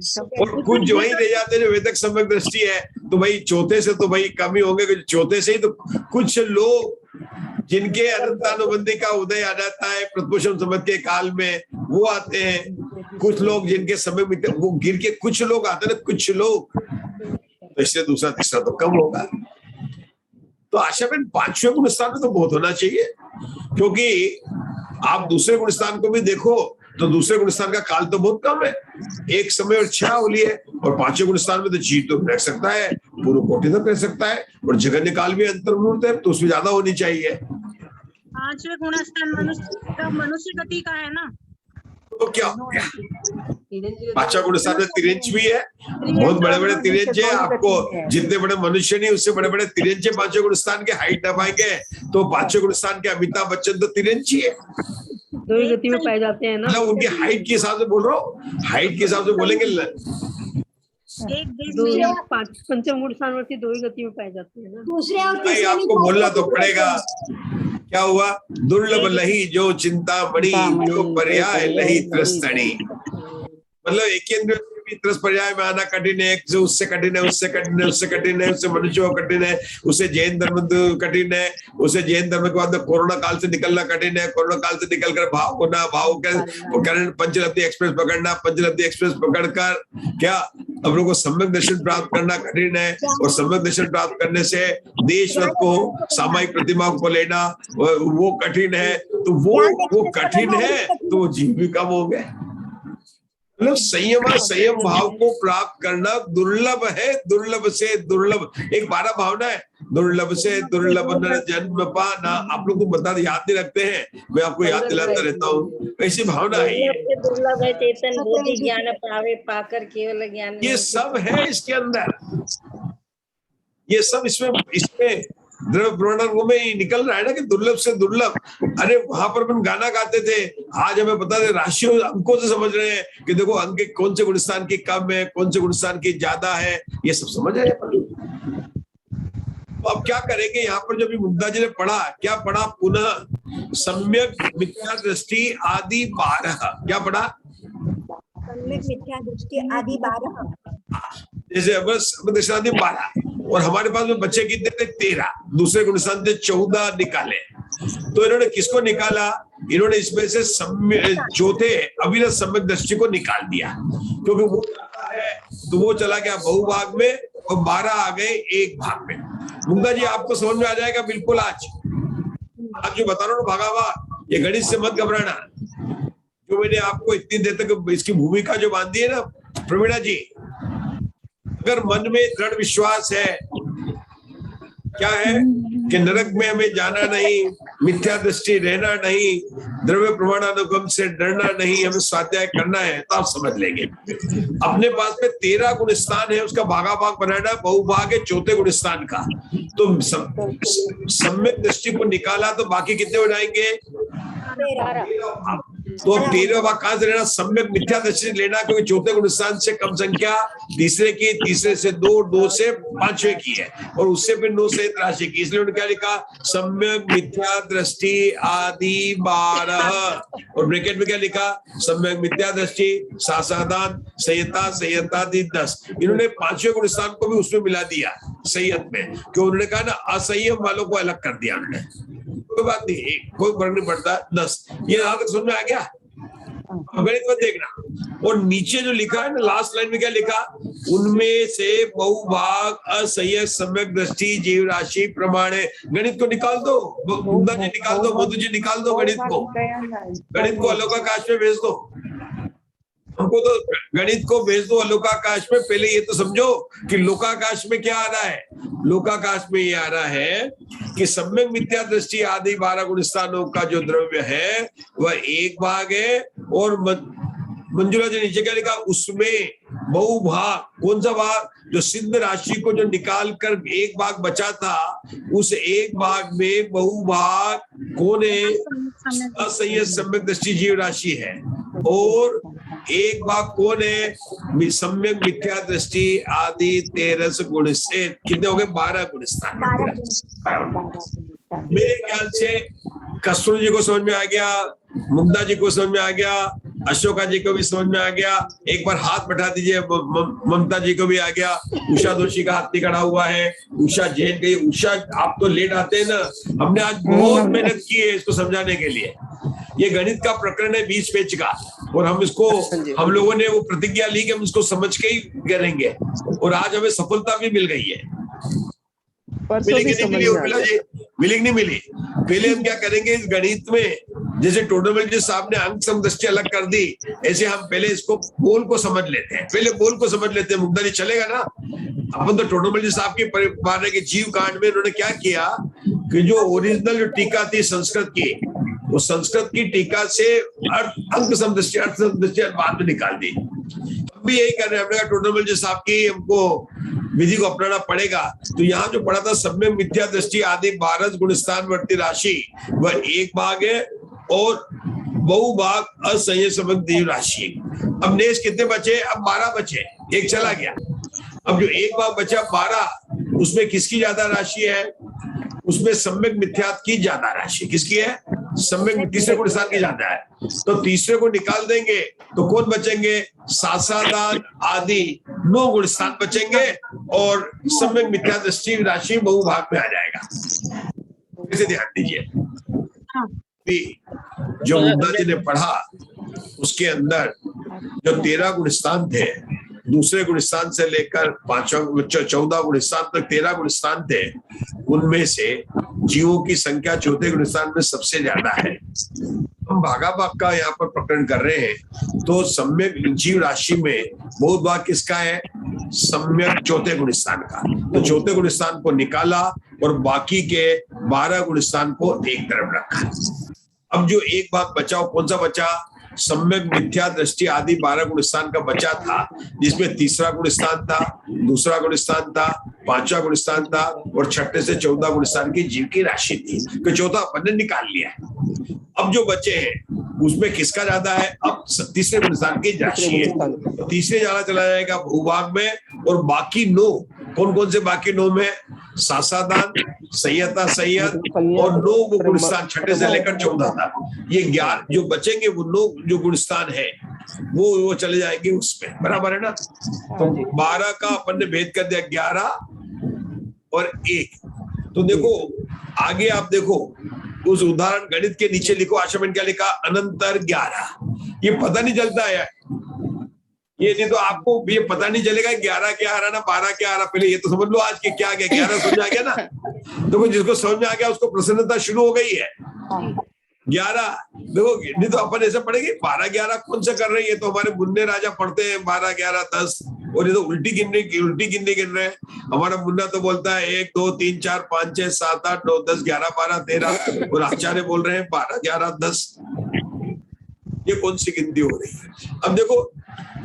से और कुछ जो वही रह जाते जो वेदक सम्यक दृष्टि है, तो भाई चौथे से तो भाई कम ही होंगे। चौथे से ही तो कुछ लोग जिनके अनंतानुबंधी का उदय आ जाता है प्रथमोषम संवत के काल में, वो आते हैं। कुछ लोग जिनके समय में वो गिर के कुछ लोग आते हैं, कुछ लोग, तो इसलिए दूसरा तीसरा तो कम होगा। तो आशाबेन 5वें गुण स्थान में तो बहुत होना चाहिए, क्योंकि आप दूसरे गुण स्थान को भी देखो तो दूसरे गुण स्थान का काल तो बहुत कम है, एक समय और 6 होली है। और 5वें गुण स्थान में तो जीव तो रह सकता है, पूर्व कोटि तक रह सकता है, और जगन्य काल भी अंतर्मुहूर्त है, तो उसमें ज्यादा होनी चाहिए। 5वें गुण स्थान मनुष्य गति का है ना, तो क्या हो गया? 5वां गुण स्थान में तिरंज भी है, बहुत बड़े बड़े तिरंज है। आपको जितने बड़े मनुष्य नहीं उससे बड़े बड़े तिरंज है 5वें गुण स्थान के। हाइट ना पाएंगे तो 5वें गुण स्थान के अमिताभ बच्चन तो तिरंज ही है, दो ही गति में पाए जाते हैं ना। मतलब उनकी हाइट के हिसाब से बोल रहा हूँ, हाइट के हिसाब से बोलेंगे। एक देश पंचम गुण स्थान में 2 ही गति में पाए जाते हैं ना। दूसरे और भाई तीसरे आपको बोलना तो पड़ेगा। क्या हुआ? दुर्लभ लही जो चिंता बड़ी, जो पर्याय लही त्रस्तणी। मतलब एक केंद्र भी त्रस पर्याय में आना कठिन है, जो उससे कठिन है, उससे कठिन है, उससे कठिन है, उससे मनुष्य को कठिन है, उससे जैन धर्म कठिन है, उससे जैन धर्म के बाद कोरोना काल से निकलना कठिन है, कोरोना काल से निकलकर भाव होना, भाव कर पंचलब्धि एक्सप्रेस पकड़ना, पंचलब्धि एक्सप्रेस पकड़कर क्या हम लोग को सम्यक दर्शन प्राप्त करना कठिन है, और सम्यक दर्शन प्राप्त करने से देशवत को, सामायिक प्रतिमा को लेना वो कठिन है। तो वो कठिन है तो वो जीव भी कम हो गए। मतलब संयम भाव को प्राप्त करना दुर्लभ है, दुर्लभ से दुर्लभ। एक 12 भावना है, दुर्लभ से दुर्लभ नर जन्म पाना। आप लोग को बता याद नहीं रखते हैं, मैं आपको याद दिलाता रहता हूँ, ऐसी भावना है ये। दुर्लभ है चेतन बोधि ज्ञान पावे पाकर केवल ज्ञान। ये सब है इसके अंदर, ये सब इसमें द्रव्य प्रमाणों में ही निकल रहा है ना कि दुर्लभ से दुर्लभ। अरे वहां पर हम गाना गाते थे, आज हमें बता दे राशियों अंकों से समझ रहे हैं कि देखो अंक कौन से गुणस्थान की कम है, कौन से गुणस्थान की ज्यादा है, ये सब समझ रहे हैं। तो अब क्या करेंगे, यहाँ पर जब मुग्धा जी ने पढ़ा, क्या पढ़ा, पुनः सम्यक मिथ्या दृष्टि आदि 12। क्या पढ़ा? सम्यक मिथ्या दृष्टि आदि 12। जैसे बस दृष्टांत 12, और हमारे पास में बच्चे कितने थे? 13। दूसरे गुणस्थान थे 14 निकाले। तो इन्होंने किसको निकाला? इन्होंने इसमें से जो थे अविरत सम्यक दृष्टि को निकाल दिया, क्योंकि वो है तो वो चला गया बहुभाग में, और 12 आ गए एक भाग में। मुग्धा जी आपको समझ में आ जाएगा बिल्कुल। आज जो बता रहा हूँ भागाभाग, ये गणित से मत घबराना। जो मैंने आपको इतनी देर तक इसकी भूमिका जो बांधी है ना प्रवीणा जी, अगर मन में दृढ़ विश्वास है, क्या है कि नरक में हमें जाना नहीं, मिथ्या दृष्टि रहना नहीं, द्रव्य प्रमाणानुगम से डरना नहीं, हमें स्वाध्याय करना है, तो आप समझ लेंगे। अपने पास में 13 गुणस्थान है, उसका भागाभाग बनाना, बहुभाग है 4थे गुणस्थान का। तो सम्यक दृष्टि को निकाला तो बाकी कितने हो जाएंगे? 13। तो अब 13 भाग कहां से लेना? सम्यक मिथ्या दृष्टि लेना, क्योंकि 4थे गुणस्थान से कम संख्या तीसरे की, तीसरे से 2, 2 से 5वें की है, और उससे फिर 9 से राशि की। इसलिए उन्होंने क्या लिखा? सम्यक मिथ्या दृष्टि आदि 12, और ब्रैकेट में क्या लिखा? सम्यक मिथ्या दृष्टि, सासादान, संयता, संयतादि 10। इन्होंने 5वें गुणस्थान को भी उसमें मिला दिया संयत में, क्यों? उन्होंने कहा ना असंयम वालों को अलग कर दिया उन्होंने। कोई बात नहीं, कोई फर्क नहीं पड़ता। 10 ये यहां तक समझ में आ गया? गणित में देखना, और नीचे जो लिखा है ना लास्ट लाइन में क्या लिखा? उनमें से बहुभाग असंयत सम्यक दृष्टि जीव राशि प्रमाणे। गणित को निकाल दो, मुग्धा जी निकाल दो, मधु जी निकाल दो गणित को अलोकाकाश में भेज दो। हमको तो गणित को भेज दो अलोकाकाश में। पहले ये तो समझो कि लोकाकाश में क्या आ रहा है। लोकाकाश में ये आ रहा है कि सम्यक मिथ्या दृष्टि आदि 12 गुणस्थानों का जो द्रव्य है वह एक भाग है, और मंजुला जी नीचे क्या लिखा? उसमें बहुभाग। कौन सा भाग? जो सिद्ध राशि को जो निकाल कर एक भाग बचा था, उस एक भाग में बहुभाग कौन है? असंयत सम्यक दृष्टि जीव राशि है, और एक भाग कौन है? सम्यक मिथ्या दृष्टि आदि 13 गुण से कितने हो गए? 12 गुणस्थान। मेरे ख्याल से कस्तूरी जी को समझ में आ गया, मुग्धा जी को समझ में आ गया, अशोका जी को भी समझ में आ गया। एक बार हाथ बैठा दीजिए, ममता जी को भी आ गया। उषा दोषी का हाथ निकड़ा हुआ है, उषा जैन गई। उषा आप तो लेट आते हैं ना, हमने आज बहुत मेहनत की है इसको समझाने के लिए। ये गणित का प्रकरण है 20 पेज का, और हम लोगों ने वो प्रतिज्ञा ली कि हम इसको समझ के ही करेंगे, और आज हमें सफलता भी मिल गई है। मिली नहीं मिली? पहले हम क्या करेंगे इस गणित में, जैसे टोडरमल साहब ने अंक समदृष्टि अलग कर दी, ऐसे हम पहले इसको बोल को समझ लेते हैं। पहले बोल को समझ लेते हैं। मुग्धा जी चलेगा ना? अपन तो टोडरमल साहब के परिवार के जीव कांड में उन्होंने क्या किया कि जो ओरिजिनल जो टीका थी संस्कृत की, वो संस्कृत की टीका से अंक समदृष्टि अर्थ समदृष्टि बाद में निकाल दी। हम भी यही कर रहे हैं। हमने कहा टोडरमल साहब की हमको विधि को अपनाना पड़ेगा। तो यहाँ जो पढ़ा था सम्यक मिथ्या दृष्टि आदि 12 गुणस्थान वर्ती राशि वह एक भाग है, और बहुभाग असंयत सम्यक जीव राशि। अब नेक्स्ट कितने बचे? अब 12 बचे, एक चला गया। अब जो एक भाग बचा 12, उसमें किसकी ज्यादा राशि है? उसमें सम्यक मिथ्यात की ज्यादा राशि किसकी है? सम्यक तीसरे गुणस्थान की ज्यादा है। तो तीसरे को निकाल देंगे तो कौन बचेंगे? सासादान आदि 9 गुणस्थान बचेंगे, और सम्यक मिथ्या दृष्टि राशि बहुभाग में आ जाएगा। इसे ध्यान दीजिए। जो मुग्धा जी ने पढ़ा उसके अंदर जो 13 गुणस्थान थे, दूसरे गुण स्थान से लेकर 14 गुण स्थान तक 13 गुण स्थान थे, उनमें से जीवों की संख्या चौथे गुण स्थान में सबसे ज्यादा है। हम भागाभाग का यहाँ पर प्रकरण कर रहे हैं, तो सम्यक जीव राशि में बहुत भाग किसका है? सम्यक चौथे गुण स्थान का। तो चौथे गुण स्थान को निकाला और बाकी के 12 गुण स्थान को एक तरफ रखा। अब जो एक भाग बचा, कौन सा बचा? सम्यक मिथ्या दृष्टि आदि 12 गुण स्थान का बचा था, जिसमें तीसरा गुण स्थान था, दूसरा गुण स्थान था, 5वां गुण स्थान था और 6 से 14 गुण स्थान की जीव की राशि थी। तो चौथा अपन ने निकाल लिया। अब जो बचे हैं उसमें किसका ज्यादा है? अब तीसरे गुण स्थान की राशि है, तो तीसरे ज्यादा चला जाएगा भूभाग में। और बाकी 9 कौन कौन से? बाकी 9 में सासादान, संयता संयत और 9 गुण स्थान 6 से लेकर 14 तक। ये 11 जो बचेंगे वो 9 जो गुण स्थान है वो चले जाएंगे उसमें, बराबर है ना? तो 12 का अपन ने भेद कर दिया 11 और 1। तो देखो आगे आप देखो उस उदाहरण गणित के नीचे लिखो, आशा में क्या लिखा? अनंतर 11। ये पता नहीं चलता है, ये नहीं तो आपको ये पता नहीं चलेगा 11 क्या आ रहा ना 12 क्या आ रहा। पहले ये तो समझ लो आज के क्या आ गया, 11 समझ आ गया ना। देखो जिसको समझ में आ गया उसको प्रसन्नता शुरू हो गई है। 11 देखो, नहीं तो अपन ऐसा पढ़ेंगे 12 11 कौन सा कर रहे हैं? ये तो हमारे मुन्ने राजा पढ़ते हैं 12 11 10, और ये तो उल्टी गिनने गिन रहे हैं। हमारा मुन्ना तो बोलता है 1 2 3 4 5 6 7 8 9 10 11 12 13, और आचार्य बोल रहे हैं 12 11 10। ये कौन सी गिनती हो रही है? अब देखो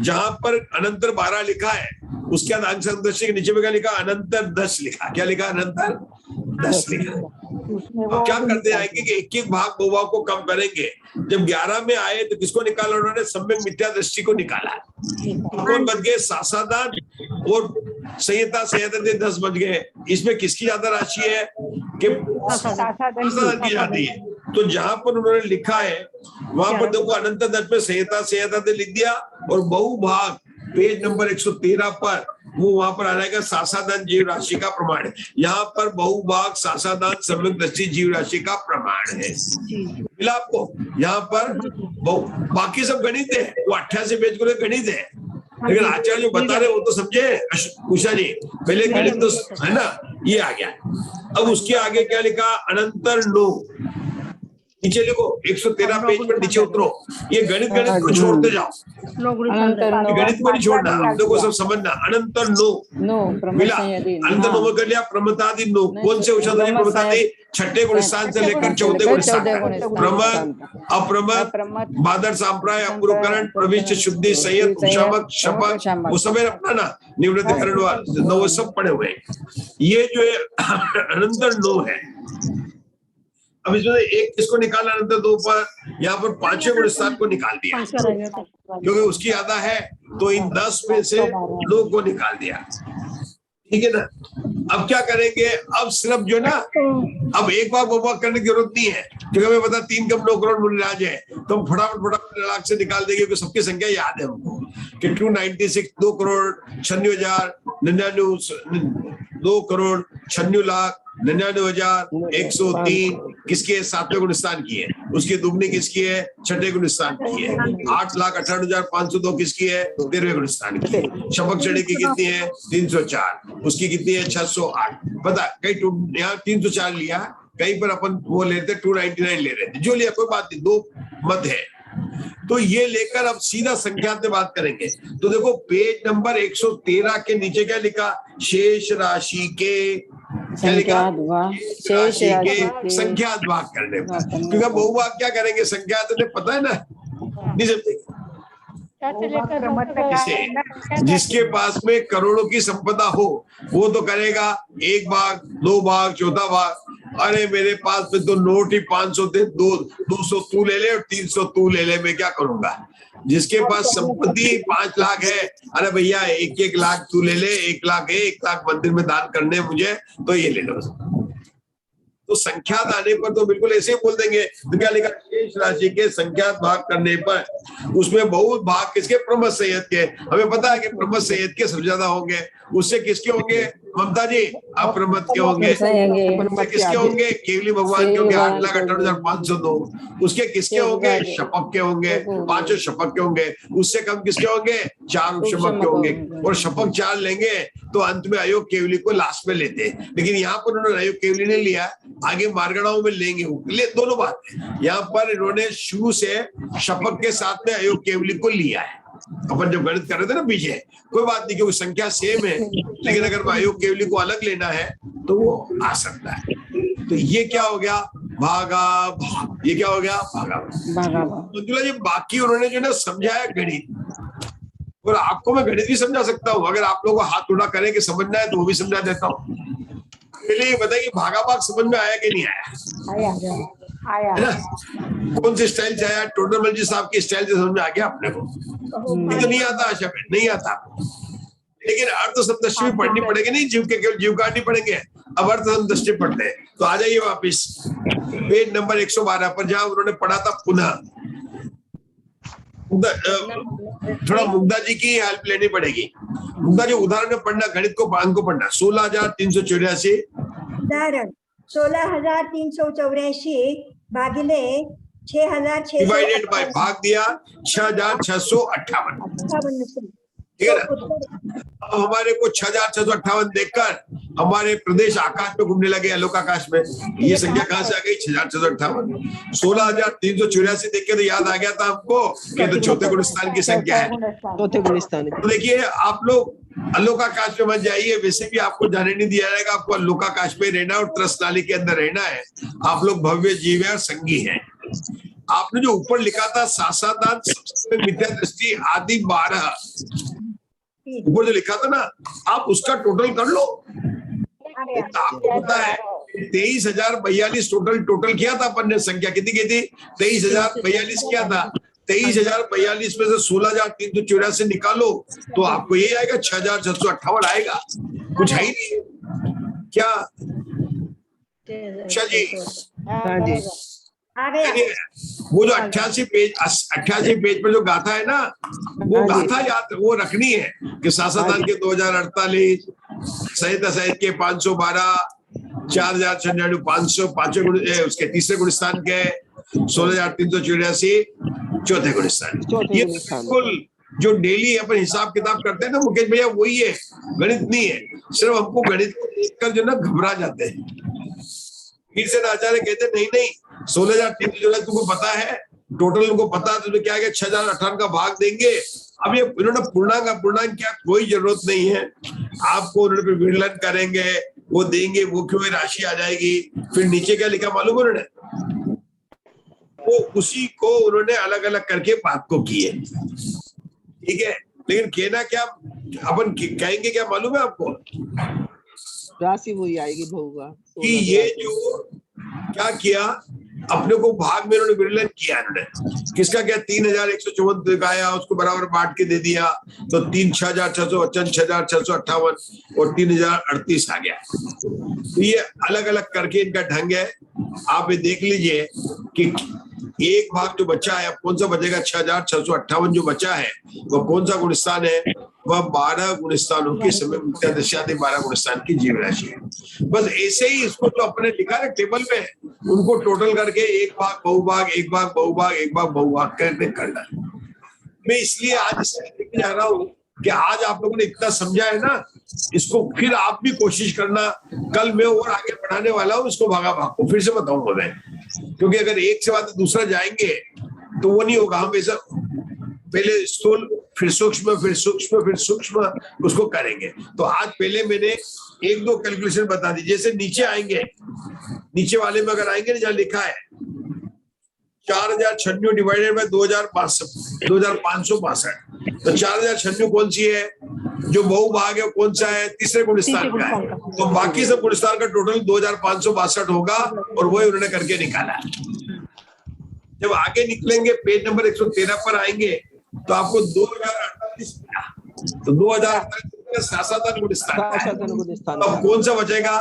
जहां पर अनंतर 12 लिखा है उसके बाद अंश संदर्शी के नीचे में क्या लिखा? अनंतर 10 लिखा। क्या लिखा? अनंतर 10 लिखा। अब क्या करते आएंगे कि एक एक भाग बहुभाग को कम करेंगे। जब 11 में आए तो किसको निकाला उन्होंने? सम्यक मिथ्या दृष्टि को निकाला। कौन बच गए? सासादान और संयता संयता 10 बच गए। इसमें किसकी ज्यादा राशि है? कि सासादान की जाती है। तो जहां पर उन्होंने लिखा है वहां पर देखो अनंत 10 में संयता संयता लिख दिया, और बहुभाग पेज नंबर 113 पर वो वहां पर आ जाएगा सासादान जीव राशि का प्रमाण। यहाँ पर बहुभाग सासादान सम्यक दृष्टि जीव राशि का प्रमाण है। मिला आपको? यहाँ पर बाकी सब गणित है, वो 88 पेज को गणित है, लेकिन आचार्य जो बता रहे वो तो समझे उषा जी। पहले गणित तो है ना, ये आ गया। अब उसके आगे क्या लिखा? अनंतर 9 नीचे लिखो, 113 पेज पर नीचे उतरो। ये गणित को छोड़ते जाओ, गणित को नहीं छोड़ना, देखो सब समझना। अनंतर 9 मिला, अनंतर 9 कर लिया। प्रमतादि 9 कौन से औषध? प्रमतादि 6ठे गुण स्थान से लेकर 14 गुण स्थान, प्रमत अप्रमत बादर सांप्राय अपुरुकरण प्रविष्ट शुद्धि संयत उपशामक शपथ, वो सब अपना ना निवृत्तिकरण 9 सब पढ़े हुए। ये जो है अनंतर 9 है। अब इसमें एक किसको निकाला? अनंतर 2 पर यहाँ पर 5वें गुण स्थान को निकाल दिया क्योंकि उसकी ज्यादा है, तो इन 10 में से 2 को निकाल दिया। ठीक है ना? अब क्या करेंगे? अब सिर्फ जो ना, अब एक बार वो करने की जरूरत नहीं है, क्योंकि हमें पता 3 कम 9 करोड़ मुनिराज है, तो हम फटाफट लाख से निकाल देंगे, क्योंकि सबकी संख्या याद है हमको कि 296 2 करोड़ 96,099 2 करोड़ 96,99,103 किसकी है? 7वें गुण स्थान की है। उसकी दुगनी किसकी है? 6ठे गुण स्थान की है। 8,58,502 किसकी है? 13वें गुण स्थान की है। शपक चढ़ी की कितनी है? 304। उसकी कितनी है? 608। पता कहीं यहाँ 304 लिया, कहीं पर अपन वो लेते 299 ले रहे थे, जो लिया कोई बात नहीं, 2 मत है। तो ये लेकर अब सीधा संख्या से बात करेंगे। तो देखो पेज नंबर 113 के नीचे क्या लिखा? शेष राशि के क्या लिखा? शेष राशि के संख्या भाग करने पर, क्योंकि बहुभाग क्या करेंगे? संख्या तो पता है ना, नहीं समझेंगे। जिसके पास में करोड़ों की संपदा हो वो तो करेगा 1 भाग 2 भाग चौथा भाग। अरे मेरे पास में तो नोट ही 500 थे, 200 तू ले ले और 300 तू ले ले, मैं क्या करूंगा? जिसके पास संपत्ति 5 लाख है, अरे भैया 1-1 लाख तू ले ले, 1 लाख है, 1 लाख मंदिर में दान करने मुझे, तो ये ले लो। तो संख्यात आने पर तो बिल्कुल ऐसे ही बोल देंगे। तो क्या लिखा, शेष राशि के संख्यात भाग करने पर उसमें बहुत भाग किसके, प्रमथ संयत के। हमें पता है कि प्रमथ संयत के सबसे ज्यादा होंगे, उससे किसके होंगे ममता जी, अप्रमथ के होंगे। उससे किसके होंगे, केवली भगवान के होंगे 8,58,502। उसके किसके होंगे, शपक के होंगे, 5 शपक के होंगे। उससे कम किसके होंगे, 4 शपक के होंगे। और शपक 4 लेंगे तो अंत में अयोग केवली को लास्ट में लेते हैं। लेकिन यहाँ पर उन्होंने अयोग केवली नहीं लिया, आगे मार्गणाओं में लेंगे। दोनों बात है, यहाँ पर इन्होंने शुरू से शपक के साथ में अयोग केवली को लिया है। अपन जब गणित कर रहे थे ना पीछे, कोई बात नहीं क्योंकि संख्या सेम है, लेकिन अगर अयोग केवली को अलग लेना है तो वो आ सकता है। तो ये क्या हो गया, भागा भाग। ये क्या हो गया, भागा भाग। मंजुला जी बाकी उन्होंने जो ना समझाया गणित, और आपको मैं गणित भी समझा सकता हूँ। अगर आप लोगों को हाथ उड़ा करें कि समझना है तो वो भी समझा देता हूँ। पहले ये बताइए कि भागा भाग समझ में आया कि नहीं आया? आया। कौन सी स्टाइल से आया? टोडरमल जी साहब की स्टाइल से समझ में आ गया अपने को? ये तो नहीं आता आशा पे, नहीं आता। लेकिन अर्थ सप्तष्टमी पढ़नी पड़ेगी, नहीं जीव के केवल जीव का नहीं पढ़ेंगे, अब अर्थ सप्तष्टमी पढ़ते हैं। तो आ जाइए वापिस पेज नंबर 112 पर, जहां उन्होंने पढ़ा था पुनः। थोड़ा मुग्धा जी की हेल्प लेनी पड़ेगी। मुग्धा जी उदाहरण पढ़ना, गणित को अंक को पढ़ना। 16,384 उदाहरण 16,384 भागिले 6,658 डिवाइडेड बाय, भाग दिया 6,658। ठीक है ना? अब हमारे को 6,658 देखकर हमारे प्रदेश आकाश में घूमने लगे, आलोक आकाश में। ये संख्या कहां से आ गई, 6,658। 16,384 देख के तो याद आ गया था हमको कि तो चौथे गुणस्थान की संख्या है। चौथे गुणस्थान। तो देखिए आप लोग अलोकाकाश में मत जाइए, वैसे भी आपको जाने नहीं दिया जाएगा। आपको अलोकाकाश में रहना और त्रस्त नाली के अंदर रहना है। आप लोग भव्य जीव है और संगी है। आपने जो ऊपर लिखा था सासादान मिथ्या दृष्टि आदि 12, ऊपर जो लिखा था ना, आप उसका टोटल कर लो। आपको पता है 23,042 टोटल किया था अपन ने। संख्या कितनी की थी, 23,042 किया था। 23,042 में से 16,384 निकालो तो आपको ये आएगा 6,658 आएगा। कुछ है ही नहीं क्या? अच्छा जी, हाँ जी। आ गया। वो जो 88 पेज पर जो गाथा है ना, वो गाथा याद वो रखनी है कि सासादान के 2,048, सहित असहित के 512, 4,096, 500, उसके तीसरे गुणस्थान के 16,384, चौथे गुणस्थान। ये बिल्कुल जो डेली अपन हिसाब किताब करते हैं ना मुकेश भैया, वही है, गणित नहीं है। सिर्फ हमको गणित को देखकर जो ना घबरा जाते हैं। फिर से आचार्य कहते नहीं 16,384 तुमको पता है, टोटल उनको पता है, तुमने क्या है 6,058 का भाग देंगे। अब ये इन्होंने पूर्णांक क्या, कोई जरूरत नहीं है आपको। उन्होंने विलयन करेंगे, वो देंगे, वो क्यों राशि आ जाएगी। फिर नीचे क्या लिखा मालूम है उन्होंने, वो उसी को उन्होंने अलग अलग करके बात को किए। ठीक है, लेकिन कहना क्या, अपन कहेंगे क्या मालूम है आपको, राशि वही आएगी बहुगा कि ये जो क्या किया, अपने को भाग में उन्होंने विलयन किया। उन्होंने किसका क्या, 3,154 दिखाया, उसको बराबर बांट के दे दिया, तो 3,655, 6,658 और 3,038 आ गया। तो ये अलग अलग करके इनका ढंग है। आप ये देख लीजिए कि एक भाग जो बचा है, अब कौन सा बचेगा, 6,658 जो बचा है वो कौन सा गुणस्थान है, वह 12 गुणस्थानों के समय 12 गुणस्थान की जीव राशि है। बस ऐसे ही इसको जो अपने लिखा है टेबल में, उनको टोटल करके एक भाग बहुभाग, एक भाग बहुभाग, एक भाग बहुभाग करना। मैं इसलिए आज इसलिए जा रहा हूँ कि आज आप लोगों ने इतना समझा है ना, इसको फिर आप भी कोशिश करना। कल मैं और आगे बढ़ाने वाला हूँ इसको, भागा भाग को फिर से बताऊंगा मैं, क्योंकि अगर एक से बाद दूसरा जाएंगे तो वो नहीं होगा। हम ऐसा पहले स्थूल, फिर सूक्ष्म, फिर सूक्ष्म, फिर सूक्ष्म उसको करेंगे। तो आज पहले मैंने 1-2 कैलकुलेशन बता दी। जैसे नीचे आएंगे, नीचे वाले में अगर आएंगे जहाँ लिखा है 4,096 डिवाइडेड बाय 2,562, तो 4,096 कौन सी है, जो बहुभाग है कौन सा है, तीसरे गुणस्थान का है। तो बाकी सब गुणस्थान का टोटल 2,562 होगा, और वही उन्होंने करके निकाला। जब आगे निकलेंगे पेज नंबर 113 पर आएंगे तो आपको 2,048 मिला। तो 2,048 बचेगा सासाधन गुणस्थान का है। सासाधन गुणस्थान अब कौन सा बचेगा?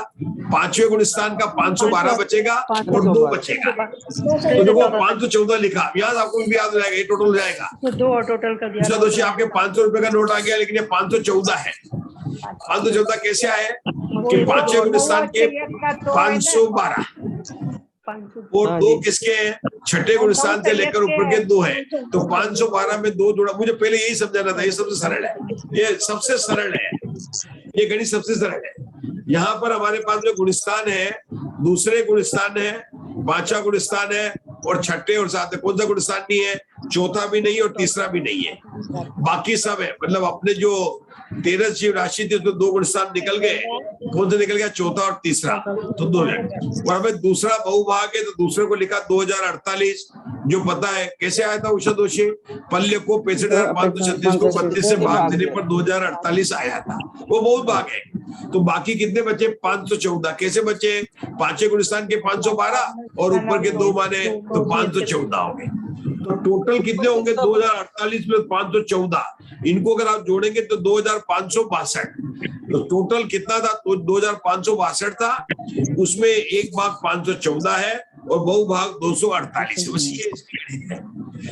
पांचवें गुणस्थान का 512 बचेगा और 2 बचेगा। तो देखो 514 लिखा, याद आपको भी याद हो जाएगा, ये टोटल हो जाएगा। तो 2 और टोटल कर दिया। दूसरा दोषी आपके 500 रुपए का नोट आ गया, लेकिन ये 514 है। 514 कैसे आए कि पांचवें गुणस्थान के 512 और 2 किसके हैं? छठे गुणस्थान से लेकर ऊपर के 2 है, तो 512 में 2 जोड़ा। मुझे पहले यही समझाना था, ये सबसे सरल है, ये सबसे सरल है, ये गणित सबसे सरल है। यहाँ पर हमारे पास जो गुणस्थान है, दूसरे गुणस्थान है, पांचवा गुणस्थान है और छठे और सातवें। कौन सा गुणस्थान नहीं है? चौथा भी नहीं और तीसरा भी नहीं है, बाकी सब है। मतलब अपने जो 13 जीव राशि थी तो 2 गुणस्थान निकल गए। कौन सा निकल गया? चौथा और तीसरा, तो 2 है। और हमें दूसरा बहुभाग है तो दूसरे को लिखा 2048, जो पता है कैसे आया था उषा दोषी? पल्ले को 65,536 को 32 से भाग देने पर 2048 आया था, वो बहुत भाग है। तो बाकी कितने बचे? 514। कैसे बचे? पांचवें गुणस्थान के 512 और ऊपर के 2 माने तो 514 हो गए। तो टोटल कितने होंगे? 2048 में 514, इनको अगर आप जोड़ेंगे तो 2562। तो टोटल कितना था? तो 2562 था, उसमें एक भाग 514 है और बहुभाग 248 है।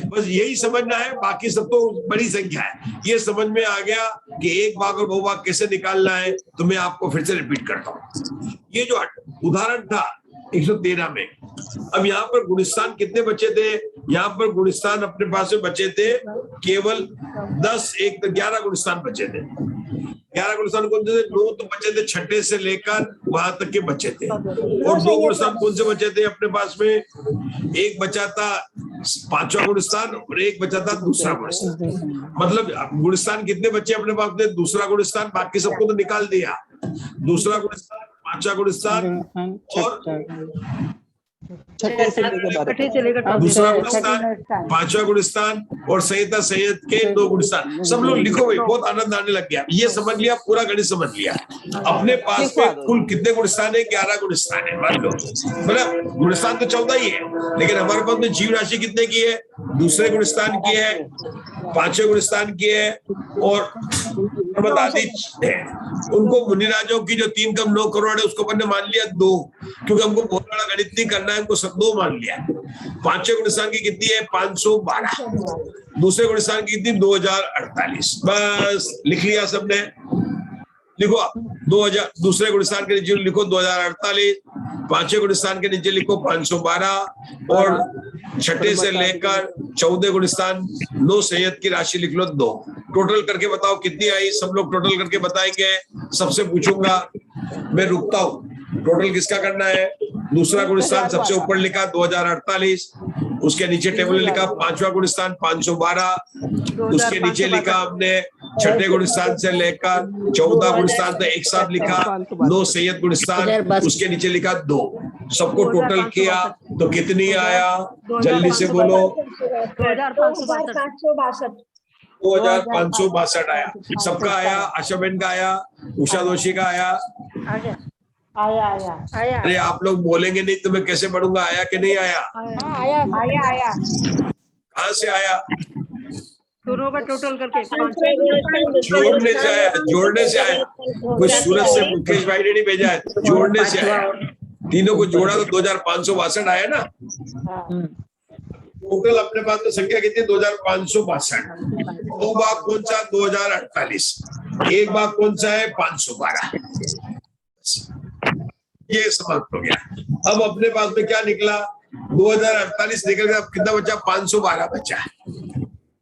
बस यही समझना है, बाकी सब तो बड़ी संख्या है। ये समझ में आ गया कि एक भाग और बहुभाग कैसे निकालना है, तो मैं आपको फिर से रिपीट करता हूँ। ये जो उदाहरण था 113 में, अब यहाँ पर गुणस्थान कितने बचे थे? यहाँ पर गुणस्थान अपने पास में बचे थे केवल 10, 1 तो 11 गुणस्थान बचे थे। 11 गुणस्थान कौन से थे? 2 तो बचे थे छठे से लेकर वहां तक के बचे थे, और 2 गुणस्थान कौन से बचे थे अपने पास में? एक बचा था पांचवा गुणस्थान और एक बचा था दूसरा गुणस्थान। मतलब गुणस्थान कितने बचे अपने पास में? दूसरा गुणस्थान, बाकी सबको तो निकाल दिया। दूसरा गुणस्थान, पांचवा गुणस्थान और छठे से लेकर दूसरा गुणस्थान, पांचवा गुणस्थान और संहिता संयत के 2 गुणस्थान। सब लोग लिखो भाई, बहुत आनंद आने लग गया। ये समझ लिया, पूरा गणित समझ लिया। अपने पास में कुल कितने गुणस्थान है? 11 गुणस्थान है, मान लो। मतलब गुणस्थान तो 14 ही है, लेकिन हमारे पास में जीव राशि कितने की है? दूसरे गुणस्थान की है, पांचवें गुणस्थान की है और आदि है। उनको मुनिराजों की जो 3 कम 9 करोड़ है उसको मैंने मान लिया 2, क्योंकि हमको बहुत बड़ा गणित नहीं करना है, उनको सब 2 मान लिया। पांचवें गुणस्थान की कितनी है? 512। दूसरे गुणस्थान की कितनी? 2048। बस लिख लिया सबने? लिखो 2000। दूसरे गुणस्थान के नीचे लिखो 2048, पांचवें गुणस्थान के नीचे लिखो 512 और छठे से लेकर 14 गुणस्थान 9 संयत की राशि लिख लो 2। टोटल करके बताओ कितनी आई? सब लोग टोटल करके बताएंगे। सबसे पूछूंगा, मैं रुकता हूँ। टोटल किसका करना है? दूसरा गुणस्थान सबसे ऊपर लिखा 2048, उसके नीचे टेबल लिखा पांचवा गुणस्थान 512, उसके नीचे लिखा हमने छठे गुणस्थान से लेकर 14 गुणस्थान तक एक साथ लिखा 9 संयत गुणस्थान, उसके नीचे लिखा 2। सबको टोटल किया तो कितनी आया? जल्दी से बोलो। 2562 आया। सबका आया? आशा बहन का आया? उषा दोषी का आया? आया। अरे आप लोग बोलेंगे नहीं तो मैं कैसे पढ़ूंगा? आया कि नहीं आया? आया। कहाँ से आया? दोनों का टोटल करके जोड़ने से आया, जोड़ने से आया। कुछ सूरत से मुकेश भाई ने नहीं भेजा है, जोड़ने से आया। तीनों को जोड़ा तो 2562 आया ना। टोटल अपने पास में संख्या कितनी? 2562। 2 भाग कौन सा? 2048। एक भाग कौन सा है? 512। ये समाप्त हो गया। अब अपने पास में क्या निकला? 2048 निकल गया। अब कितना बचा? 512 बचा।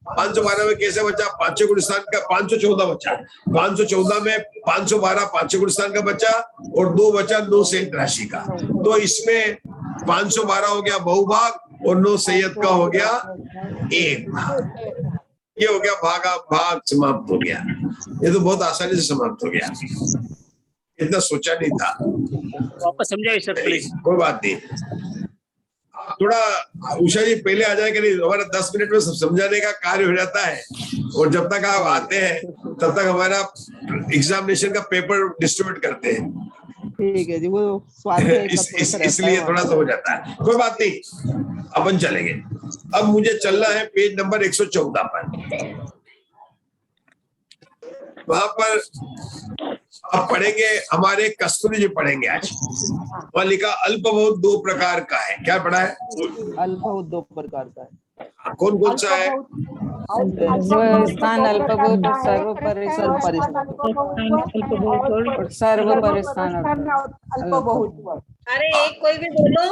512 में कैसे बचा? पांचवें गुणस्थान का 514 बचा। 514 में 512 पांचवें गुणस्थान का बचा और 2 बचा 9 संयत राशि का। तो इसमें 512 हो गया बहुभाग और 9 संयत का हो गया एक भाग। ये हो गया भागा भाग, समाप्त हो गया। ये तो बहुत आसानी से समाप्त हो गया, इतना सोचा नहीं था। वापस समझाइए सर प्लीज। कोई बात नहीं, थोड़ा उषा जी पहले आ जाए कि नहीं, हमारा 10 मिनट में सब समझाने का कार्य हो जाता है। और जब तक आप आते हैं तब तक हमारा एग्जामिनेशन का पेपर डिस्ट्रीब्यूट करते हैं। ठीक है जी, वो इसलिए थोड़ा सा हो जाता है। कोई बात नहीं, अपन चलेंगे। अब मुझे चलना है पेज नंबर 114 पर। वहां पर अब पढ़ेंगे, हमारे कस्तूरी जी पढ़ेंगे आज। वहां लिखा अल्प बहुत दो प्रकार का है। क्या पढ़ा है? अल्प बहुत दो प्रकार का है। कौन कौन सा है? स्वस्थान अल्पभूत सर्व परिस्थान और सर्व परिस्थान अल्पभूत। अरे एक कोई भी बोलो।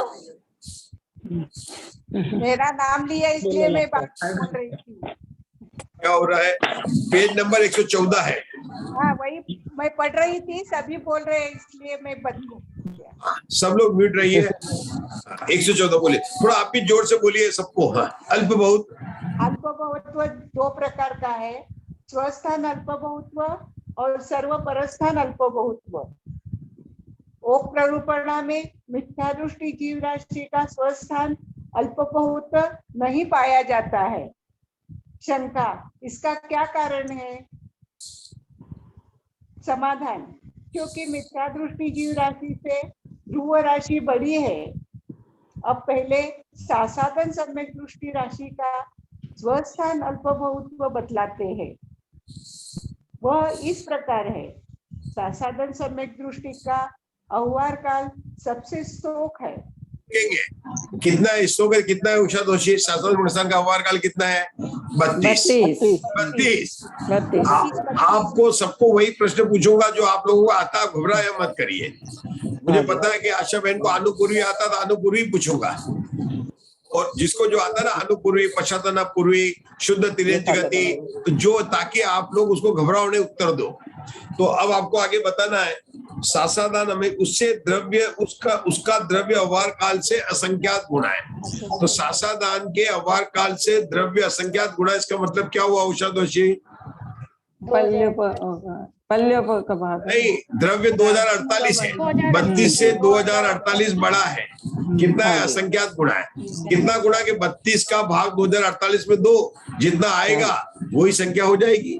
मेरा नाम लिया इसलिए मैं बात बोल रही थी। क्या हो रहा है? पेज नंबर 114 है। हाँ वही मैं पढ़ रही थी, सभी बोल रहे हैं इसलिए मैं बंद हूँ। सब लोग म्यूट रहिए। 114 बोलिए, थोड़ा आप भी जोर से बोलिए सबको। हाँ, अल्प बहुत। अल्पभूत्व दो प्रकार का है, स्वस्थान अल्पभूत्व और सर्व परस्थान अल्पभूत्व। ओक प्ररूपणा में मिथ्या दृष्टि जीव राशि का स्वस्थान अल्पभूत नहीं पाया जाता है। शंका, इसका क्या कारण है? समाधान, क्योंकि मिथ्या दृष्टि जीव राशि से ध्रुव राशि बड़ी है। अब पहले सासाधन सम्यक दृष्टि राशि का स्वस्थान अल्पभूत्व बतलाते हैं। वह इस प्रकार है, सासाधन सम्यक दृष्टि का अव्यवहार काल सबसे शोक है। कितना है इसको? कितना है उषा दोषी? शासन मुर्सान का अव्यवहार काल कितना है? 32। आपको सबको वही प्रश्न पूछूंगा जो आप लोगों को आता है, घबराया मत करिए। मुझे पता है कि आशा बहन को अनुपूर्वी आता था, अनुपूर्वी पूछूंगा। और जिसको जो आता है ना अनुपूर्वी, पश्चातना पूर्वी, शुद्ध तिर्यंच गति, तो जो, ताकि आप लोग उसको घबराओ नहीं, उत्तर दो। तो अब आपको आगे बताना है सासादान हमें उससे द्रव्य, उसका द्रव्य अव्यवहार काल से असंख्यात गुणा है। तो सासादान के अव्यवहार काल से द्रव्य असंख्यात गुणा, इसका मतलब क्या हुआ उषा दोषी? पल्य नहीं, द्रव्य 2048 है। 32 से 2048 बड़ा है। कितना है? असंख्यात गुणा है। कितना गुणा के 32 का भाग 2048 में दो, जितना आएगा वही संख्या हो जाएगी।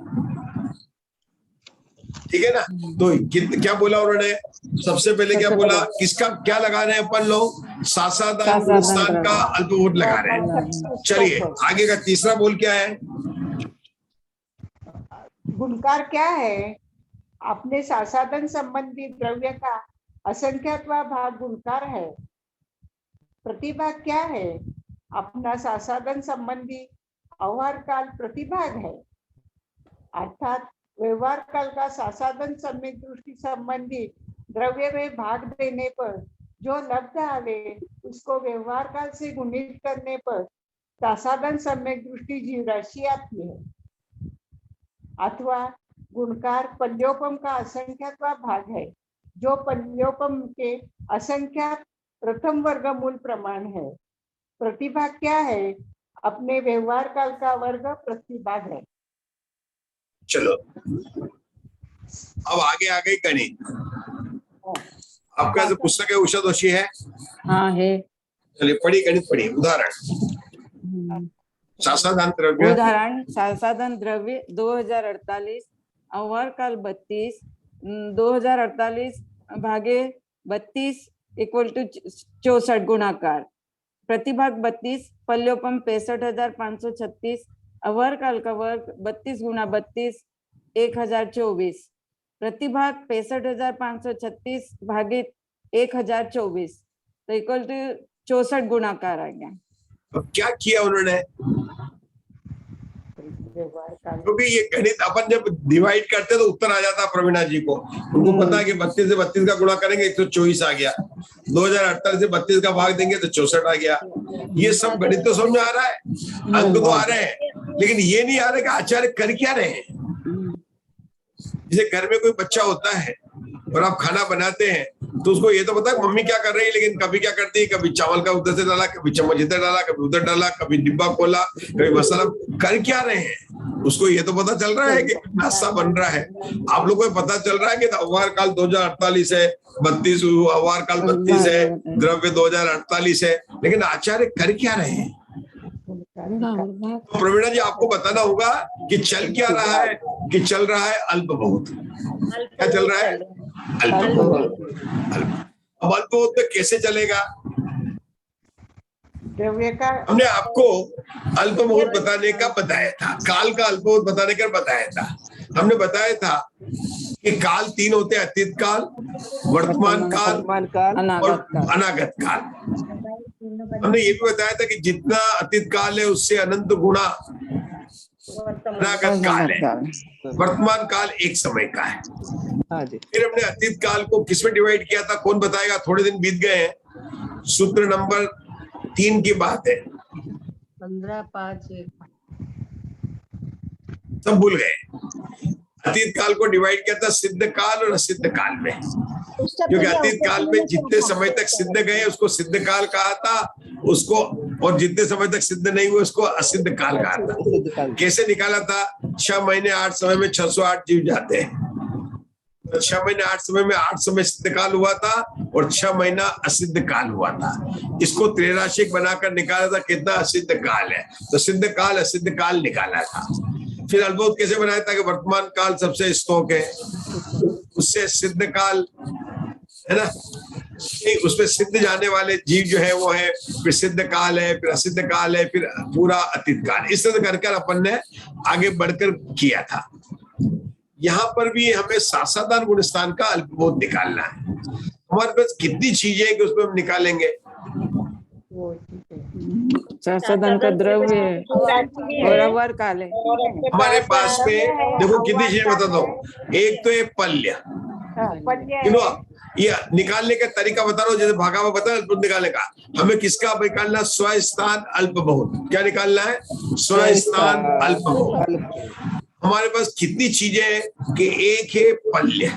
ठीक है ना? तो क्या बोला उन्होंने? सबसे पहले क्या बोला? किसका क्या लगा रहे हैं अपन लोग? सासादान स्थान का अल्पभूत लगा रहे हैं। चलिए आगे का तीसरा बोल क्या है? गुणकार क्या है? अपने सासाधन संबंधी द्रव्य का असंख्यात्वा भाग गुणकार है। प्रतिभाग क्या है? अपना सासाधन संबंधी अव्यवहार काल प्रतिभाग है। अर्थात व्यवहार काल का सासाधन सम्यक दृष्टि संबंधी द्रव्य में भाग देने पर जो लब्ध आवे उसको व्यवहार काल से गुणित करने पर सासाधन सम्यक दृष्टि जीव राशि आती है। अथवा गुणकार पल्योपम का असंख्यात्वा भाग है, जो पल्योपम के असंख्यात प्रथम वर्गमूल प्रमाण है। प्रतिभाग क्या है? अपने व्यवहार काल का वर्ग प्रतिभाग है। चलो अब आगे आ गई गणित। आपका जो पुस्तक है उषा दोषी है? हाँ है। चलिए पढ़िए, गणित पढ़िए। उदाहरण सासाधान द्रव्य। उदाहरण सासाधन द्रव्य 2048 अव्यवहार काल 32, 2048 भागे 32 इक्वल टू 64 गुणाकार। प्रतिभाग 32, पल्योपम 65,536, अव्यवहार काल का वर्ग 32 गुना 32 1024। प्रतिभाग 65,536 भागे 1024 तो इक्वल टू 64 गुणाकार आ गया। अब क्या किया उन्होंने? क्योंकि ये गणित अपन जब डिवाइड करते तो उत्तर आ जाता प्रवीणा जी को। उनको पता है कि 32 से 32 का गुणा करेंगे 124 आ गया, 2048 से 32 का भाग देंगे तो 64 आ गया। ये सब गणित तो समझ में आ रहा है, अंक तो आ रहे हैं, लेकिन ये नहीं आ रहा कि आचार्य कर क्या रहे हैं। जैसे घर में कोई बच्चा होता है और आप खाना बनाते हैं तो उसको ये तो पता है मम्मी क्या कर रही है, लेकिन कभी क्या करती है, कभी चावल का उधर से डाला, कभी चम्मच इधर डाला, कभी उधर डाला, कभी डिब्बा खोला, कभी मसाला। कर क्या रहे हैं उसको ये तो पता चल रहा है कि नाश्ता बन रहा है। आप लोगों को पता चल रहा है कि अव्यवहार काल 2048 है, 32 अव्यवहार काल 32 है, द्रव्य 2048 है, लेकिन आचार्य कर क्या रहे हैं? तो प्रवीणा जी आपको बताना होगा कि चल क्या रहा है, कि चल रहा है अल्प बहुत। क्या चल रहा है? अल्प बहुत। अब अल्प बहुत में कैसे चलेगा? हमने आपको अल्प बहुत बताने का बताया था, काल का अल्प बहुत बताने का बताया था। हमने बताया था कि काल तीन होते हैं, अतीत काल, वर्तमान काल वर्तमान काल, और अनागत काल। अनागत काल। हमने ये भी बताया था कि जितना अतीत काल है उससे अनंत गुणा अनागत काल है, वर्तमान काल एक समय का है। हाँ जी। फिर हमने अतीत काल को किसमें डिवाइड किया था, कौन बताएगा? थोड़े दिन बीत गए हैं, सूत्र नंबर 3 की बात है, 15-5-1 सब भूल गए। अतीत काल को डिवाइड किया था सिद्ध काल और असिद्ध काल में, क्योंकि अतीत काल में जितने समय तक सिद्ध गए उसको सिद्ध काल कहा था उसको, और जितने समय तक सिद्ध नहीं हुए उसको असिद्ध काल कहा था। कैसे निकाला था? 6 महीने 8 समय में 608 जीव जाते हैं, 6 महीने 8 समय में 8 समय सिद्ध काल हुआ था और 6 महीना असिद्ध काल हुआ था। इसको त्रैराशिक बनाकर निकाला था, कितना असिद्ध काल है, तो सिद्ध काल असिद्ध काल निकाला था। फिर अल्पबोध कैसे बनाया था कि वर्तमान काल सबसे स्तोक है, उससे सिद्ध काल है ना, उसमें सिद्ध जाने वाले जीव जो है वो है, फिर सिद्ध काल है, फिर असिद्ध काल है, फिर पूरा अतीत काल। इस तरह कर अपन ने आगे बढ़कर किया था। यहाँ पर भी हमें सासाधारण गुणस्थान का अल्पबोध निकालना है। हमारे पास कितनी चीजें हैं कि उसमें हम निकालेंगे? सासाधारण का द्रव्य है और अवर काल है। हमारे पास में देखो कितनी चीजें बताता हूँ। एक तो ये पल्य, ये निकालने का तरीका बता रहा हूँ, जैसे भागा में बता अल्पबोध निकालने का। हमें किसका निकालना? स्वस्थान अल्पबोध। क्या निकालना है? स्वस्थान अल्पबोध। हमारे पास कितनी चीजें हैं कि एक है पल्य,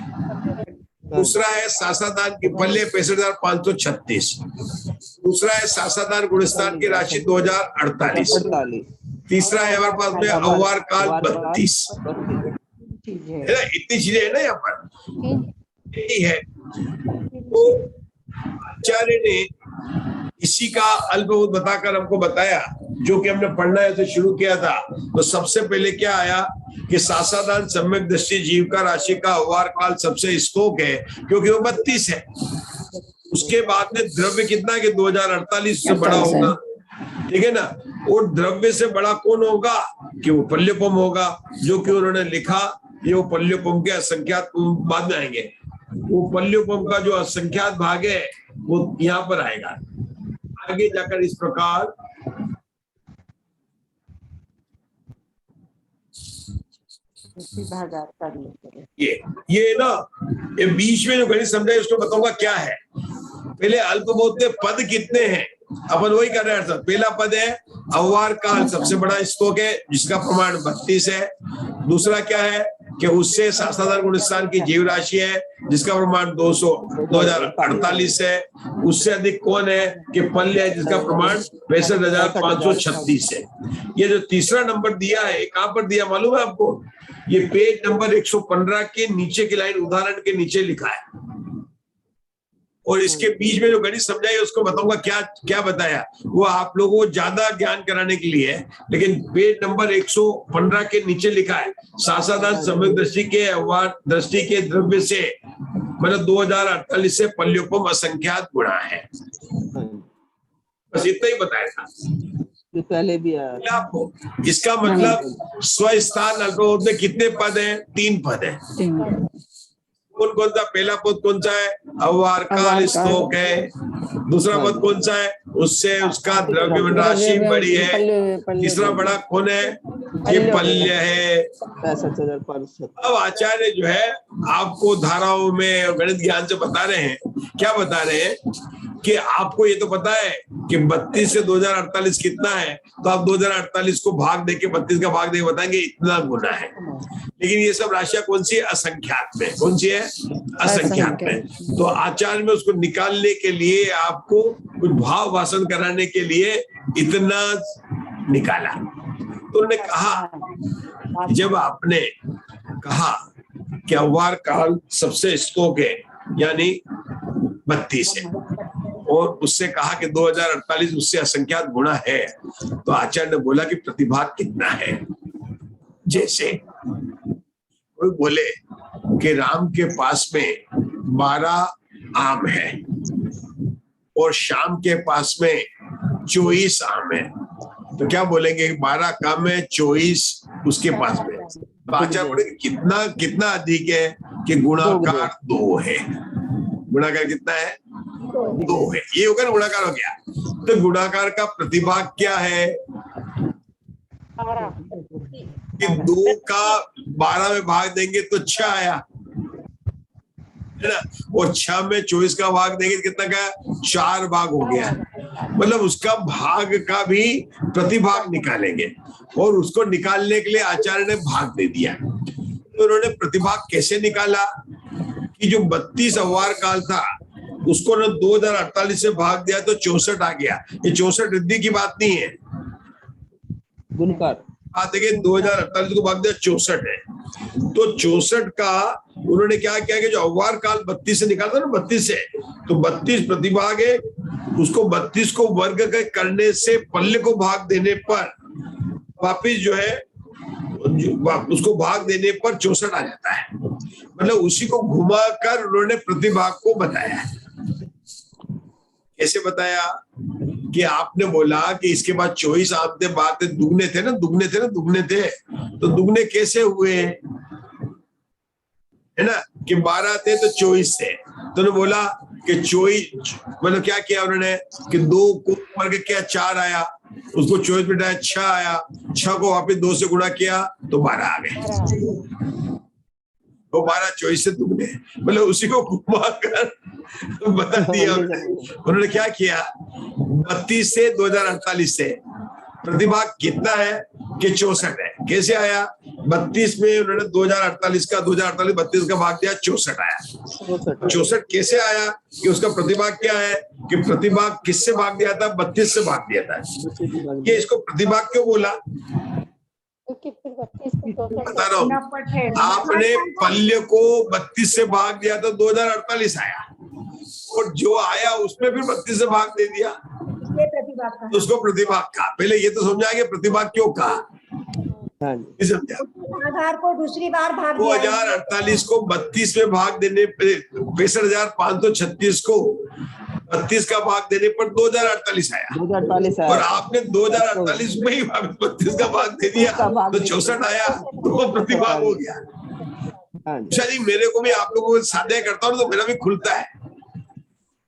दूसरा है सासाधारण की पल्य 65,536, दूसरा है सासाधारण गुणस्थान की राशि 2048, तीसरा है हमारे पास में अव्वार काल 32। इतनी चीजें है ना यहाँ पर, यही है। तो आचार्य ने इसी का अल्पबोध बताकर हमको बताया, जो कि हमने पढ़ना है तो शुरू किया था। तो सबसे पहले क्या आया कि सासाधारण सम्यक दृष्टि जीव का राशि का अव्वार काल सबसे स्तोक है, क्योंकि वो 32 है। उसके बाद में द्रव्य कितना है कि 2048 से बड़ा होगा, ठीक है ना। और द्रव्य से बड़ा कौन होगा कि वो पल्योपम होगा, जो कि उन्होंने लिखा। ये वो पल्योपम के असंख्यात बाद में आएंगे। वो पल्योपम का जो असंख्यात भाग है वो यहाँ पर आएगा आगे जाकर इस प्रकार। ये ना, ये बीच में जो गणित समझाए उसको बताऊंगा क्या है। पहले अल्पबोध में पद कितने हैं अपन वही कर रहे हैं। पहला पद है अव्वार काल सबसे बड़ा स्तोक है, जिसका प्रमाण 32 है। दूसरा क्या है कि उससे सासाधारण गुणस्थान की जीव राशि है, जिसका प्रमाण 2048 है। उससे अधिक कौन है कि पल्य है, जिसका प्रमाण 65,536 है। ये जो तीसरा नंबर दिया है, कहां पर दिया मालूम है आपको? ये पेज नंबर 115 के नीचे की लाइन, उदाहरण के नीचे लिखा है। और इसके बीच में जो गणित समझाई उसको बताऊंगा क्या क्या बताया। वो आप लोगों को ज्यादा ज्ञान कराने के लिए है, लेकिन पेज नंबर 115 के नीचे लिखा है सासाधारण सम्यक दृष्टि के अव्वार दृष्टि के द्रव्य से, मतलब 2048 से पल्योपम असंख्यात गुणा है। बस इतना ही बताया था, पहले भी आया आपको। इसका मतलब स्वस्थान अल्पबोध में कितने पद हैं? 3 पद हैं। कौन सा? पहला पद कौन सा है? अव्वार काल स्तोक है। दूसरा पद कौन सा है? उससे उसका द्रव्य राशि बड़ी है। तीसरा बड़ा कौन है? ये पल्य है। 65,500। अब आचार्य जो है आपको धाराओं में गणित ज्ञान से बता रहे हैं, क्या बता रहे हैं कि आपको ये तो पता है कि 32 से 2048 कितना है, तो आप 2048 को भाग देके 32 का भाग देके बताएंगे इतना गुना है। लेकिन ये सब राशियां कौन सी है? असंख्यात में। कौन सी है? असंख्यात में। तो आचार्य में उसको निकालने के लिए आपको कुछ भाव भाषण कराने के लिए इतना निकाला। तो उन्होंने कहा, जब आपने कहा कि अव्वार काल सबसे स्तोक है यानी 32 है, और उससे कहा कि 2048 उससे असंख्यात गुणा है, तो आचार्य ने बोला कि प्रतिभाग कितना है। जैसे कोई बोले कि राम के पास में 12 आम है और श्याम के पास में 24 आम है, तो क्या बोलेंगे? 12 कम है, 24 उसके पास में। तो आचार्य बोले कितना कितना अधिक है कि गुणाकार 2 है। गुणाकार कितना है? 2 है। ये होगा ना, गुणाकार हो गया। तो गुणाकार का प्रतिभाग क्या है कि 2 का 12 में भाग देंगे तो 6 आया, है ना, और 6 में 24 का भाग देंगे तो कितना का? 4 भाग हो गया। मतलब उसका भाग का भी प्रतिभाग निकालेंगे, और उसको निकालने के लिए आचार्य ने भाग दे दिया। तो उन्होंने प्रतिभाग कैसे निकाला कि जो 32 अव्वार काल था उसको ना 2048 से भाग दिया तो 64 आ गया। ये 64 रिद्धि की बात नहीं है, गुणकार बात है कि 2048 को भाग दिया 64 है। तो 64 का उन्होंने क्या किया कि जो अव्वार काल 32 से निकाला था ना, 32 से, तो 32 प्रतिभाग है, उसको 32 को वर्ग करने से पल्ले को भाग देने पर वापिस जो है उसको भाग देने पर 64 आ जाता है। मतलब उसी को घुमाकर उन्होंने प्रतिभाग को बताया। कैसे बताया कि आपने बोला कि इसके बाद 24 आपने बात दुगने थे ना, दुगने थे, तो दुगने कैसे हुए, है ना, कि 12 थे तो 24 थे। तो उन्होंने बोला कि 24, मतलब क्या किया उन्होंने कि 2 को वर्ग किया, 4 आया, उसको 24 में 6 आया, 6 को वापस 2 से गुणा किया तो 12 आ गए। वो 12 24 से दुगने, मतलब उसी को घुमाकर बता दिया उन्होंने। क्या किया, 32 से 2048 से प्रतिभाग कितना है कि 64 है। कैसे आया? 32 में उन्होंने 2048 का 32 का भाग दिया, 64 आया। 64 कैसे आया कि उसका प्रतिभाग क्या है कि प्रतिभाग किससे भाग दिया था? 32 से भाग दिया था। ये इसको प्रतिभाग क्यों बोला? बता रहा हूँ, आपने पल्ले को 32 से भाग दिया तो 2048 आया, और जो आया उसमें फिर 32 से भाग दे दिया, तो उसको प्रतिभाग कहा। पहले ये तो समझा कि प्रतिभाग क्यों कहा, समझा? आधार को दूसरी बार भाग 2048 को 32 में भाग देने पे 65,536 को 32 का भाग देने पर 2048 आया, 2048 आया, और आपने 2048 में ही 32 का भाग दे दिया तो 64 आया, तो वो प्रतिभाग हो गया। शायद मेरे को भी, आप लोगों को साध्य करता हूँ तो मेरा भी खुलता है।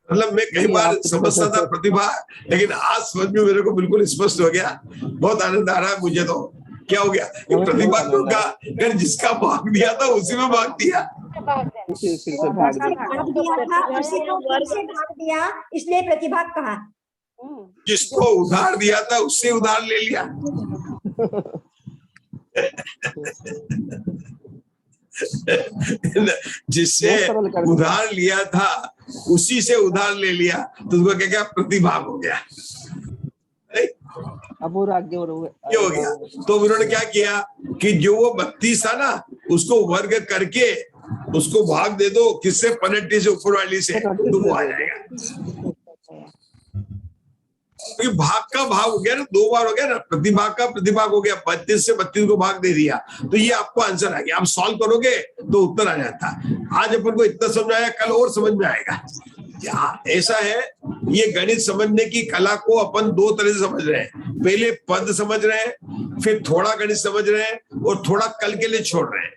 मतलब मैं कई बार समझता था प्रतिभा, लेकिन आज समझ में मेरे को बिल्कुल स्पष्ट हो गया। बहुत आनंद आ रहा है मुझे। तो क्या हो गया कि प्रतिभा क्यों का, अगर जिसका भाग दिया था उसी में भाग दिया, इसलिए प्रतिभाग कहा। जिसको उधार दिया था उससे उधार ले लिया। जिससे उधार लिया था उसी से उधार ले लिया, तो उसको क्या क्या प्रतिभाग हो गया। अब वो राज्य ये हो गया। तो उन्होंने क्या किया कि जो वो 32 था ना, उसको वर्ग करके उसको भाग दे दो किससे? 35 से ऊपर वाली से, तो वो आ जाएगा। क्योंकि भाग का भाग हो गया ना, 2 बार हो गया ना, प्रतिभाग का प्रतिभाग हो गया। 32 से 32 को भाग दे दिया, तो ये आपको आंसर आ गया। आप सॉल्व करोगे तो उत्तर आ जाता। आज अपन को इतना समझ आया, कल और समझ में आएगा। ऐसा है, ये गणित समझने की कला को अपन 2 तरह से समझ रहे हैं। पहले पद समझ रहे हैं, फिर थोड़ा गणित समझ रहे हैं, और थोड़ा कल के लिए छोड़ रहे हैं।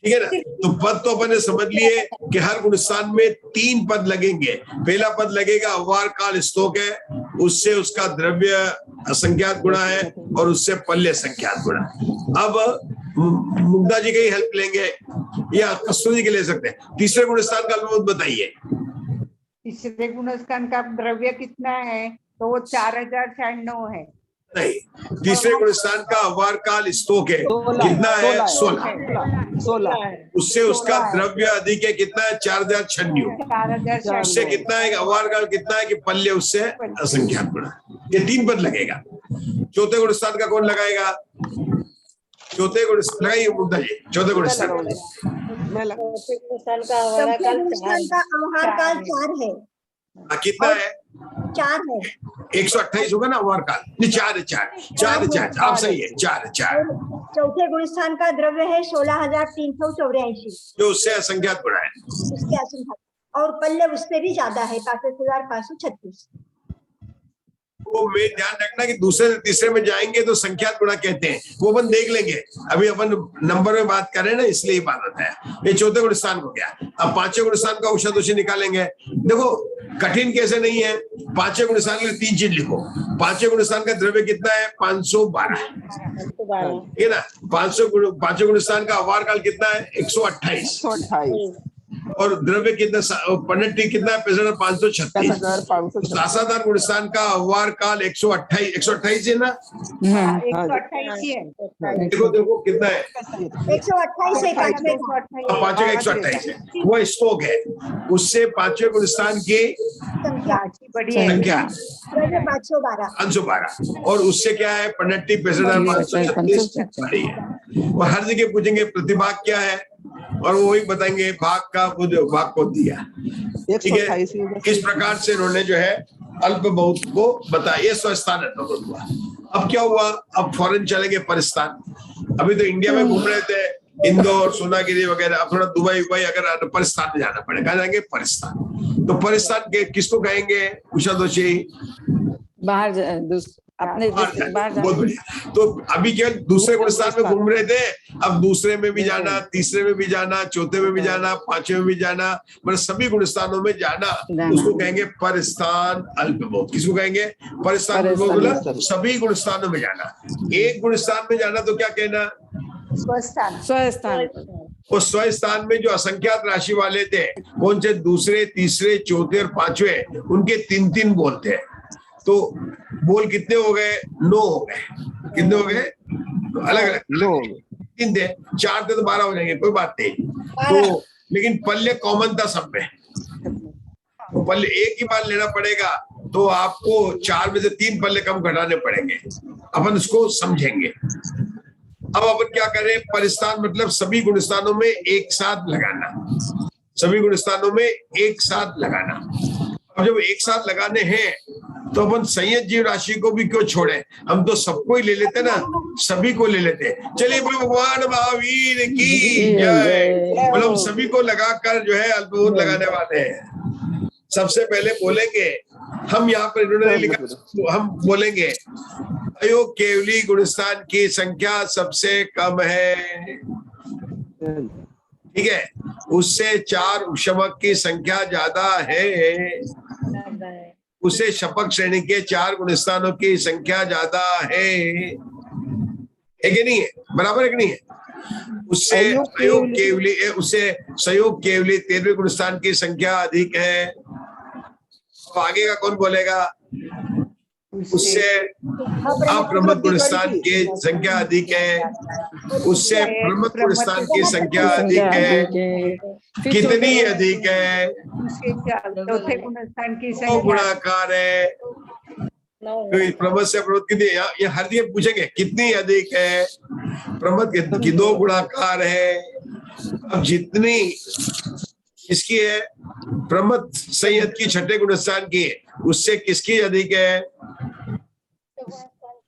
ठीक है ना? तो पद तो अपन ने समझ लिए कि हर गुण स्थान में 3 पद लगेंगे। पहला पद लगेगा अव्वार काल स्तोक है, उससे उसका द्रव्य असंख्यात गुणा है, और उससे पल्य संख्यात गुणा। अब मुग्धा जी की हेल्प लेंगे या कस्तूरी जी के ले सकते हैं। तीसरे गुण स्थान का अल्पमत बताइए। तीसरे गुणस्थान का द्रव्य कितना है? तो वो 4096 है। नहीं, तीसरे गुण स्थान का अव्वार काल स्तोक है, कितना है? 16। उससे उसका द्रव्य अधिक है, कितना है? 4096। उससे कितना है? अव्वार काल कितना है कि पल्य उससे असंख्यात गुणा। ये 3 पद लगेगा। चौथे गुण स्थान का कौन लगाएगा? चौथे गुण लगाइए मुग्धा जी। चौथे गुण स्थान का अव्वार काल 4 है। कितना है? 4 है। 128 होगा ना अव्वार काल? नहीं, 4 है। 4 आप सही है, 4 है। चौथे गुण स्थान का द्रव्य है 16,384, जो उससे असंख्यात गुणा है। उसके असंख्यात, और पल्ले उससे भी ज्यादा है 65,536। वो में ध्यान रखना कि दूसरे से तीसरे में जाएंगे तो संख्यात गुणा कहते हैं, वो अपन देख लेंगे। अभी अपन नंबर में बात कर रहे हैं ना, इसलिए बात होता है। ये चौथे गुण स्थान को गया। अब पांचवें गुण स्थान का औषधोषी निकालेंगे। देखो कठिन कैसे नहीं है। पांचवें गुण स्थान के लिए 3 चीज लिखो। पांचवें गुण स्थान का द्रव्य कितना है? 512, ठीक है ना। पांचवें गुण स्थान का अवार काल कितना है? 128। 128 और द्रव्य कितना? पन्नटी कितना है? 536। 5,536। सासाधारण गुण स्थान का अवार काल 128 है ना। 128 ही है। देखो देखो कितना है? 128 है। पांचवें का 128 है, वो स्टोक है। उससे पांचवें गुण स्थान की संख्या 512 और उससे क्या है? पन्नटी 6536 है। और हर जगह पूछेंगे प्रतिभाग क्या है, और वो वही बताएंगे भाग का भाग को दिया, ठीक है। इस प्रकार से उन्होंने जो है अल्प बहुत को बताया। ये स्वस्थान हुआ। अब क्या हुआ? अब फॉरेन चलेंगे परिस्थान। अभी तो इंडिया में घूम रहे थे, इंदौर, सोनागिरी वगैरह। अब थोड़ा दुबई अगर परिस्थान में जाना पड़ेगा, कहाँ जाएंगे? परिस्थान। तो परिस्थान के किसको कहेंगे? उषा दोषी बाहर अपने बाहर बहुत बढ़िया। तो अभी क्या दूसरे गुण स्थान में घूम रहे थे, अब दूसरे में भी जाना, तीसरे में भी जाना, चौथे में भी जाना, पांचवें में भी जाना, मतलब सभी गुण स्थानों में जाना। उसको कहेंगे परिस्थान अल्पबोध। किसको कहेंगे? परिस्थान अल्पबोध। सभी गुण स्थानों में जाना। एक गुण स्थान में जाना तो क्या कहना? स्वस्थान। वो स्वस्थान में जो असंख्यात राशि वाले थे, कौन से? दूसरे, तीसरे, चौथे और पांचवे, उनके 3-3 बोल थे। तो बोल कितने हो गए? 9 हो गए। कितने हो गए? अलग अलग 3 थे, 4 थे तो 12 हो जाएंगे, कोई बात नहीं। तो लेकिन पल्ले कॉमन था सब में, तो पल्ले एक ही बार लेना पड़ेगा। तो आपको 4 में से 3 पल्ले कम घटाने पड़ेंगे। अपन इसको समझेंगे। अब अपन क्या करें? परिस्थान मतलब सभी गुणस्थानों में एक साथ लगाना। सभी गुणस्थानों में एक साथ लगाना। अब जब एक साथ लगाने हैं तो अपन संयत जीव राशि को भी क्यों छोड़े? हम तो सबको ही ले लेते ना, सभी को ले लेते। चलिए भगवान महावीर की जय। मतलब सभी को लगाकर जो है अल्पबोध लगाने वाले हैं। सबसे पहले बोलेंगे हम, यहाँ पर इन्होंने लिखा, तो हम बोलेंगे अयोग केवली गुणस्थान की संख्या सबसे कम है, ठीक है। उससे 4 उपशमक की संख्या ज्यादा है। उसे शपक श्रेणी के 4 गुणस्थानों की संख्या ज्यादा है कि नहीं है? बराबर है कि नहीं है? उससे अयोग केवली, उससे संयोग केवली 13वें गुणस्थान की संख्या अधिक है। तो आगे का कौन बोलेगा? उससे अप्रमद गुणस्थान की संख्या अधिक है। उससे प्रमद गुणस्थान की संख्या अधिक है। कितनी अधिक है? चौथे गुणस्थान की 9 गुणाकार है। प्रमद से प्रमद कितनी? ये हर जगह पूछेंगे कितनी अधिक है? प्रमद की 2 गुणाकार है। अब जितनी किसकी है? प्रमद संयत की 6ठे गुणस्थान की, उससे किसकी अधिक है?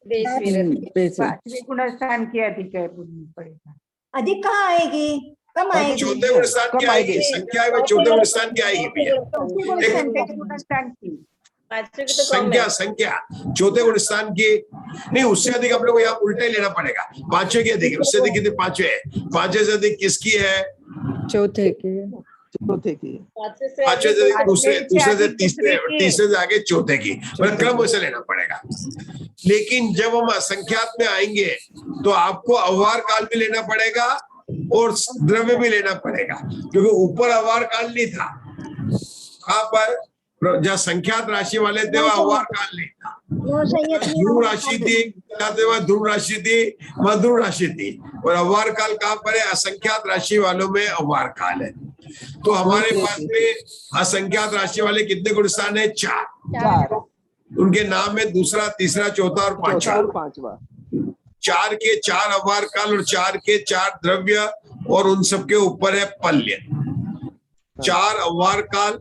5वें गुणस्थान की अधिक है। पड़ेगा अधिक कहाँ आएगी? कम आएगी। चौथे गुणस्थान की आएगी संख्या है, चौथे गुणस्थान की आएगी भैया। गुणस्थान की संख्या चौथे गुणस्थान की नहीं, उससे अधिक हम लोग यहाँ उल्टा ही लेना पड़ेगा। 5वें की अधिक है, उससे अधिक कितने? 5वें है। 5वें से अधिक किसकी है? चौथे की। 5वें से दूसरे से तीसरे और तीसरे से आगे चौथे की, मतलब क्रम वैसे लेना पड़ेगा। लेकिन जब हम असंख्यात में आएंगे तो आपको अव्वार काल भी लेना पड़ेगा और द्रव्य भी लेना पड़ेगा, क्योंकि ऊपर अव्वार काल नहीं था। वहां पर जहाँ संख्यात राशि वाले थे वह अव्वार काल नहीं था। ध्रुव राशि थी, ध्रुव राशि थी, मधुर राशि थी। और अव्वार काल कहाँ पर है? असंख्यात राशि वालों में अव्वार काल है। तो हमारे पास में असंख्यात राशि वाले कितने गुणस्थान है? 4। उनके नाम में दूसरा, तीसरा, चौथा और पांचवा। 4 के 4 अव्वार काल और 4 के 4 द्रव्य, और उन सबके ऊपर है पल्य। 4 अव्वार काल,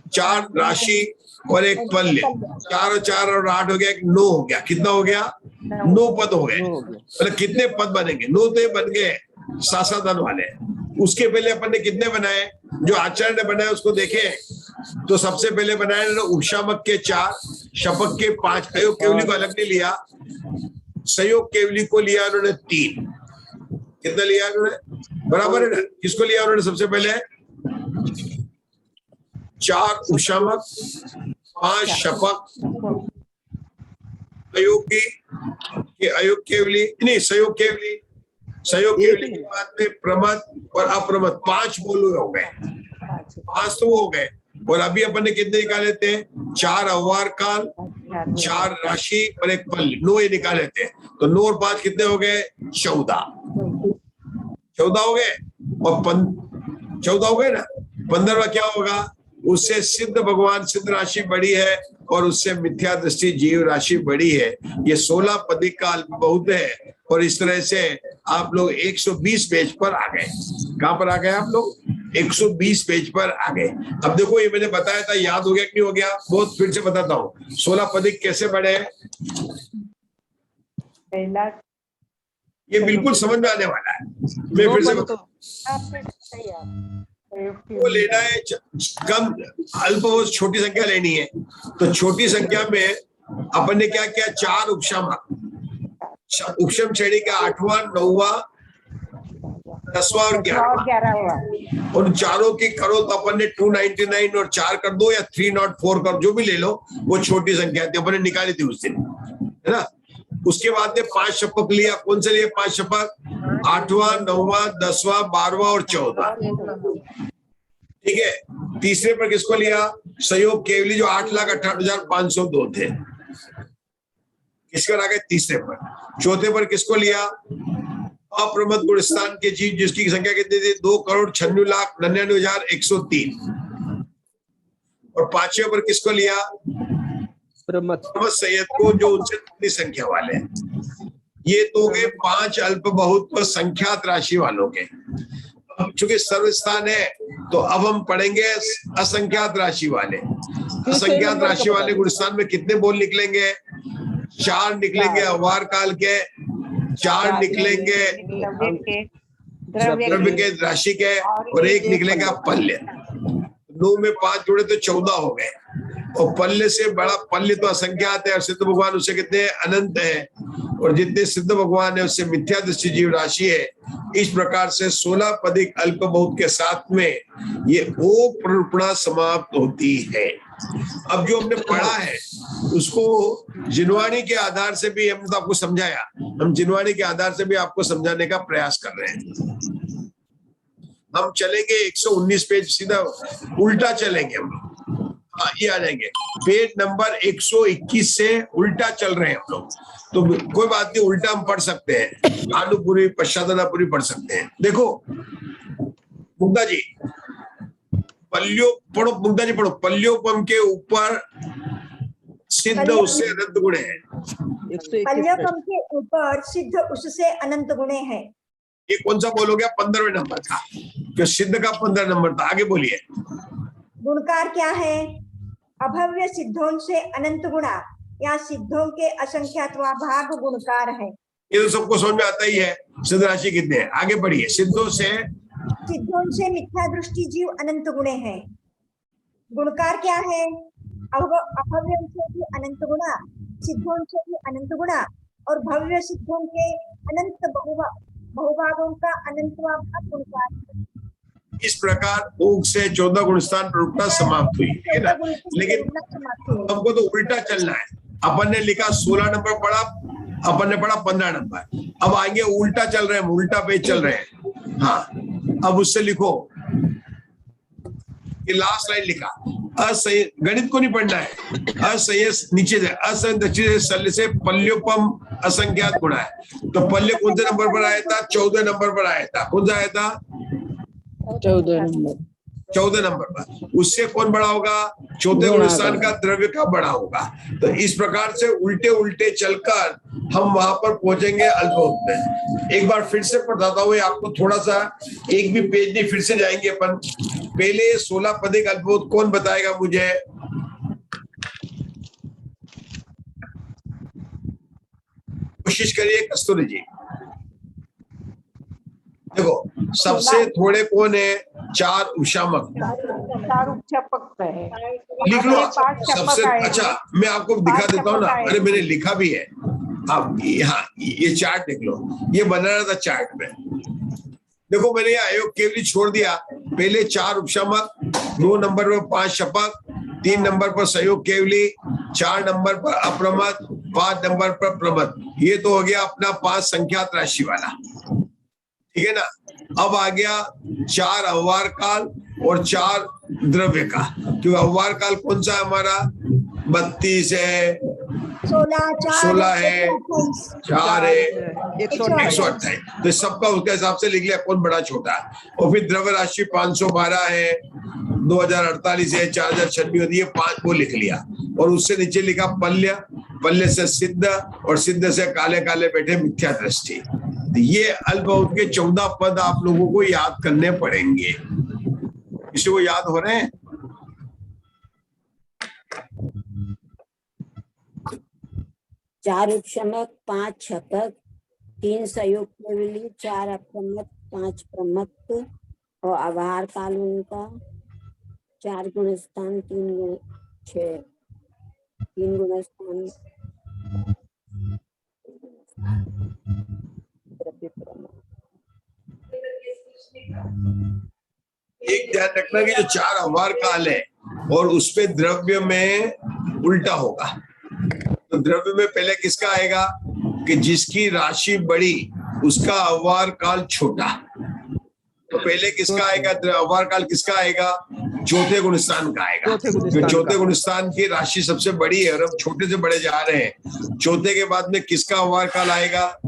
4 राशि और 1 पल्य। 4 और 4 और 8 हो गया, 9 हो गया। कितना हो गया? 9 पद हो गए। मतलब कितने पद बनेंगे? 9 तो बन गए सासाधन वाले। उसके पहले अपन ने कितने बनाए? जो आचार्य ने बनाए उसको देखे तो सबसे पहले बनाया इन्होंने उपशामक के 4, शपक के 5, अयोग केवली को अलग नहीं लिया, संयोग केवली को लिया उन्होंने 3। कितना लिया उन्होंने? बराबर है ना? किसको लिया उन्होंने सबसे पहले? 4 उपशामक, 5 शपक, अयोग केवली नहीं, संयोग केवली के बाद में प्रमद और अप्रमद, 5 बोल हो गए, 5 तो हो गए। और अभी अपन ने कितने निकाले थे? 4 अव्वार काल, 4 राशि और 1 पल्ल, 9 ये निकाले थे। तो 9 और 5 कितने हो गए? 14 हो गए। और 14 हो गए ना। 15वां क्या होगा? उससे सिद्ध भगवान सिद्ध राशि बड़ी है और उससे मिथ्या दृष्टि जीव राशि बड़ी है। ये 16 पदिक का अल्प बहुत है। और इस तरह से आप लोग 120 पेज पर आ गए। कहां पर आ गए आप लोग? 120 पेज पर आ गए। अब देखो, ये मैंने बताया था, याद हो गया कि नहीं हो गया? बहुत फिर से बताता हूँ। 16 पदिक कैसे बढ़े? पहला ये बिल्कुल समझ में आने वाला है। मैं फिर से वो लेना है कम अल्प, वो छोटी संख्या लेनी है। तो छोटी संख्या में अपन ने क्या किया? 4 उपशामक, उपशम श्रेणी का 8वां, 9वां, 10वां और 11वां, उन चारों की करो तो अपन ने 299 और 4 कर दो, या 304 कर, जो भी ले लो, वो छोटी संख्या थी, अपन ने निकाली थी उस दिन, है ना। उसके बाद में 5 शपक लिया। कौन से लिए 5 शपक? 8वां, 9वां, 10वां, 12वां और 14वां। ठीक है। तीसरे पर किसको लिया? संयोग केवली, जो 8,68,502 थे। किसके आ गए? तीसरे पर। चौथे पर किसको लिया? अप्रमद गुणस्थान के जीव, जिसकी संख्या कितनी थी? 2,96,99,103। और 5वें पर किसको लिया? प्रमद सैयद को, जो उनसे थोड़ी संख्या वाले हैं। ये तो गए 5 अल्प बहुत व संख्यात राशि वालों के। अब चूंकि सर्वस्थान है तो अब हम पढ़ेंगे असंख्यात राशि वाले। असंख्यात राशि वाले गुणस्थान में कितने बोल निकलेंगे? 4 निकलेंगे अवार काल के, 4 निकलेंगे द्रव्य के राशि के, और 1 निकलेगा पल्य। 9 में 5 जोड़े तो 14 हो गए। और पल्य से बड़ा, पल्य तो असंख्यात है और सिद्ध भगवान उससे कितने? अनंत है। और जितने सिद्ध भगवान है उससे मिथ्या दृष्टि जीव राशि है। इस प्रकार से 16 पदिक अल्प बहुत के साथ में ये ओ प्ररूपणा समाप्त होती है। अब जो हमने पढ़ा है उसको जिनवाणी के आधार से भी हमने तो आपको समझाया, हम जिनवाणी के आधार से भी आपको समझाने का प्रयास कर रहे हैं। हम चलेंगे 119 पेज, सीधा उल्टा चलेंगे हम लोग। हाँ, ये आ जाएंगे पेज नंबर 121 से उल्टा चल रहे हैं हम लोग। तो कोई बात नहीं, उल्टा हम पढ़ सकते हैं, आनुपूरी पश्चादनापूरी पढ़ सकते हैं। देखो मुग्धा जी, पल्यो पढ़ो, मुग्धा जी पढ़ो। पल्योपम के ऊपर सिद्ध उससे अनंत गुण है। पल्योपम के ऊपर सिद्ध उससे अनंत गुणे है। ये कौन सा बोलोगे? 15वें नंबर का, जो सिद्ध का 15 नंबर था। आगे बोलिए। गुणकार क्या है? अभव्य सिद्धों से अनंत गुणा या सिद्धों के असंख्यात्वा भाग गुणकार है। ये तो सबको समझ में आता ही है। सिद्ध राशि कितने हैं? आगे बढ़िए। सिद्धों से मिथ्या दृष्टि जीव अनंत गुणे हैं। गुणकार क्या है? अभव्य से भी अनंत गुणा, सिद्धों से भी अनंत गुणा और भव्य सिद्धों के अनंत बहुभागों का अनंतवा भाग गुणकार है। इस प्रकार ऊग से 14 गुणस्थान प्ररूपता समाप्त हुई, है ना। लेकिन हमको तो उल्टा चलना है। अपन ने लिखा 16 नंबर पढ़ा, अपन ने पढ़ा 15 नंबर। अब आएंगे उल्टा चल रहे हैं, उल्टा पेज चल रहे हैं। हाँ, अब उससे लिखो, ये लास्ट लाइन लिखा, असंय, गणित को नहीं पढ़ना है। असंय नीचे से, असंय से पल्योपम असंख्यात गुणा है। तो पल्य कौन से नंबर पर आया था? 14 नंबर पर आया था। कौन सा आया था? 14 नंबर पर। उससे कौन बड़ा होगा? चौथे गुणस्थान का द्रव्य का बड़ा होगा। तो इस प्रकार से उल्टे उल्टे चलकर हम वहां पर पहुंचेंगे अल्पभूत में। एक बार फिर से बताता हूँ आपको, थोड़ा सा, एक भी पेज नहीं, फिर से जाएंगे अपन। पहले 16 पदिक अल्पभूत कौन बताएगा मुझे? कोशिश करिए कस्तूरी जी। देखो सबसे थोड़े कौन है? 4 उशामक, चार उपछपक है। लिख लो। आपके पास छपक सबसे आएगी। अच्छा मैं आपको दिखा पांच देता हूँ ना, छपक आएगी। अरे मैंने लिखा भी है। आप यहाँ ये चार्ट देख लो, ये बना रहा था चार्ट में। देखो मैंने ये अयोग केवली छोड़ दिया। पहले 4 उपशमक, 2 नंबर पर 5 शपक, 3 नंबर पर सहयोग केवली, 4 नंबर पर अप्रमत, 5 नंबर पर प्रमत। ये तो हो गया अपना 5 संख्यात राशि वाला, ठीक है ना। अब आ गया 4 अव्वार काल और 4 द्रव्य का। क्योंकि अव्वार काल कौन सा है हमारा? 32 है, 16 है, 4 है, 128। तो सबका उसके हिसाब से लिख लिया कौन बड़ा छोटा है। और फिर द्रव्य राशि 512 है, 2048 है, 4096 होती है, 5 को लिख लिया। और उससे नीचे लिखा पल्य, पल्य से सिद्ध, और सिद्ध से काले काले बैठे मिथ्या दृष्टि। तो ये अल्पबहुत के 14 पद आप लोगों को याद करने पड़ेंगे। किसी को याद हो रहे हैं? चार उपशमक, 5 छपक, 3 सहयोग केवली, 4 अप्रमत, 5 प्रमत और आभार काल उनका, 4 गुणस्थान, 3 गुणस्थान, एक ध्यान रखना कि जो 4 अव्वार काल है और उसपे द्रव्य में उल्टा होगा। तो द्रव्य में पहले किसका आएगा कि जिसकी राशि बड़ी उसका अव्वार काल छोटा। तो पहले किसका आएगा अव्वार काल? किसका आएगा? चौथे गुणस्थान का आएगा। चौथे गुणस्थान की राशि सबसे बड़ी है और हम छोटे से बड़े जा रहे हैं। चौथे के बाद में किसका अव्वार काल आएगा?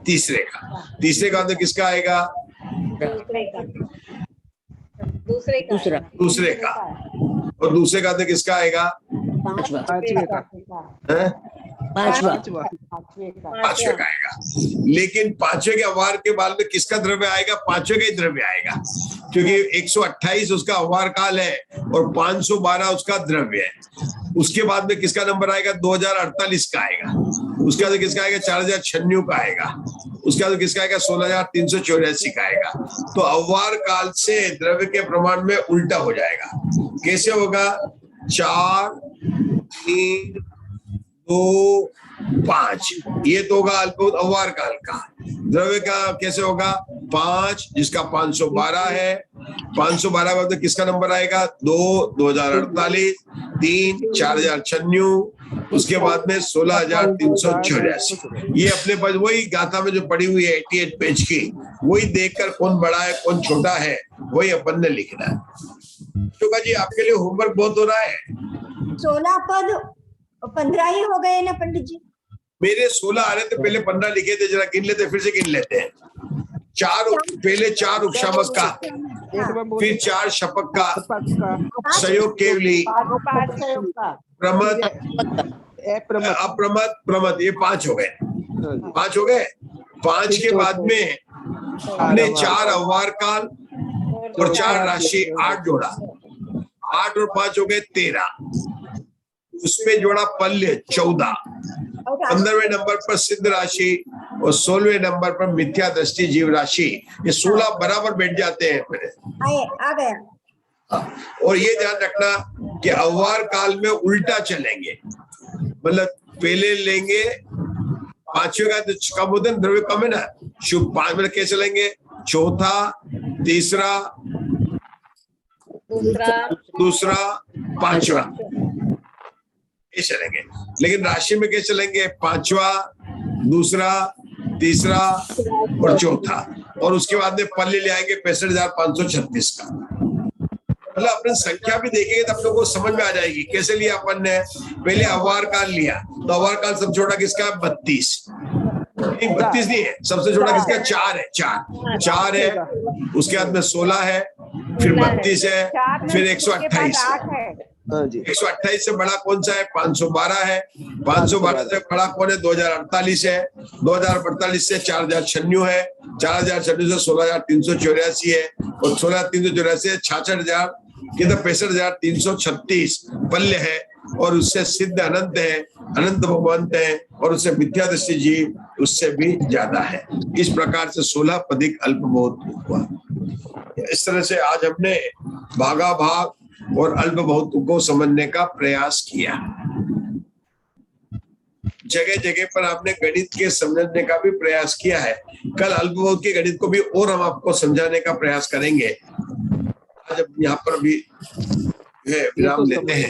तीसरे का। तीसरे का बाद में किसका आएगा? दूसरे का। और दूसरे का बाद किसका आएगा? पांचवा का आएगा। लेकिन 5वें के अव्वार के बाद में किसका द्रव्य आएगा? 5वें का ही द्रव्य आएगा, क्योंकि 128 उसका अव्वार काल है और 512 उसका द्रव्य है। उसके बाद में किसका नंबर आएगा? 2048 का आएगा। उसके बाद किसका आएगा? 4096 का आएगा। उसके बाद किसका आएगा? 16384 का आएगा। तो अव्वार काल से द्रव्य के प्रमाण में उल्टा हो जाएगा। कैसे होगा? 4, 3, 2, 5, ये तो होगा अल्पबहुत अव्वार काल का। द्रव्य का कैसे होगा? 5 जिसका 512 है, 512 के बाद किसका नंबर आएगा? 2, 2048, 3, 4096, उसके बाद में 16384। ये अपने पास वही गाथा में जो पड़ी हुई है 88 पेज की, वही देखकर कौन बड़ा है कौन छोटा है वही अपन ने लिखना है। तो जी आपके लिए होमवर्क बहुत हो रहा है। 16 पद 15 ही हो गए ना पंडित जी? मेरे 16 आ रहे थे, पहले 15 लिखे थे, जरा गिन लेते फिर से गिन लेते हैं। पहले 4 उपशामक का, फिर 4 शपक का, सहयोग केवली, प्रमत, अप्रमत, प्रमत, ये 5 हो गए। 5 हो गए। 5 के बाद में हमने 4 अव्वार काल और 4 राशि 8 जोड़ा। 8 और 5 हो गए 13। उसमें जोड़ा पल्य 14। 15वें नंबर पर सिद्ध राशि और 16वें नंबर पर मिथ्या दृष्टि जीव राशि। ये 16 बराबर बैठ जाते हैं मेरे। आ गया। और ये ध्यान रखना कि अव्वार काल में उल्टा चलेंगे, मतलब पहले लेंगे 5वें का कम होते हैं, द्रव्य कम है ना, शुभ 5 में कैसे चलेंगे? चौथा, तीसरा, दूसरा, 5वां, ये चलेंगे। लेकिन राशि में कैसे चलेंगे? 5वां, दूसरा, तीसरा और चौथा। और उसके बाद में पल्ले ले आएंगे 65,536 का। मतलब अपनी संख्या भी देखेंगे तो आप लोगों को समझ में आ जाएगी कैसे लिया अपन ने। पहले अव्वार काल लिया, तो अव्वार काल सबसे छोटा किसका है? 32 नहीं है, सबसे छोटा किसका? 4 है। 4 है। उसके बाद में 16 है, फिर 32 है, फिर 128 है। 128 से बड़ा कौन सा है? 512 है। 512 से बड़ा कौन है? 2048 है। 2048 से 4096 है। 4096 से 16,384 है। और 16,384 से 66,000 कितना? 65,336 पल्य है। और उससे सिद्ध अनंत है, अनंत भगवंत है, और उससे मिथ्या दृष्टि जीव उससे भी ज्यादा है। इस प्रकार से 16 पदिक अल्पबोध हुआ। इस तरह से आज हमने भागा भाग और अल्प बहुत को समझने का प्रयास किया। जगह जगह पर आपने गणित के समझने का भी प्रयास किया है। कल अल्प बहुत के गणित को भी और हम आपको समझाने का प्रयास करेंगे। आज अब यहाँ पर भी विराम लेते हैं।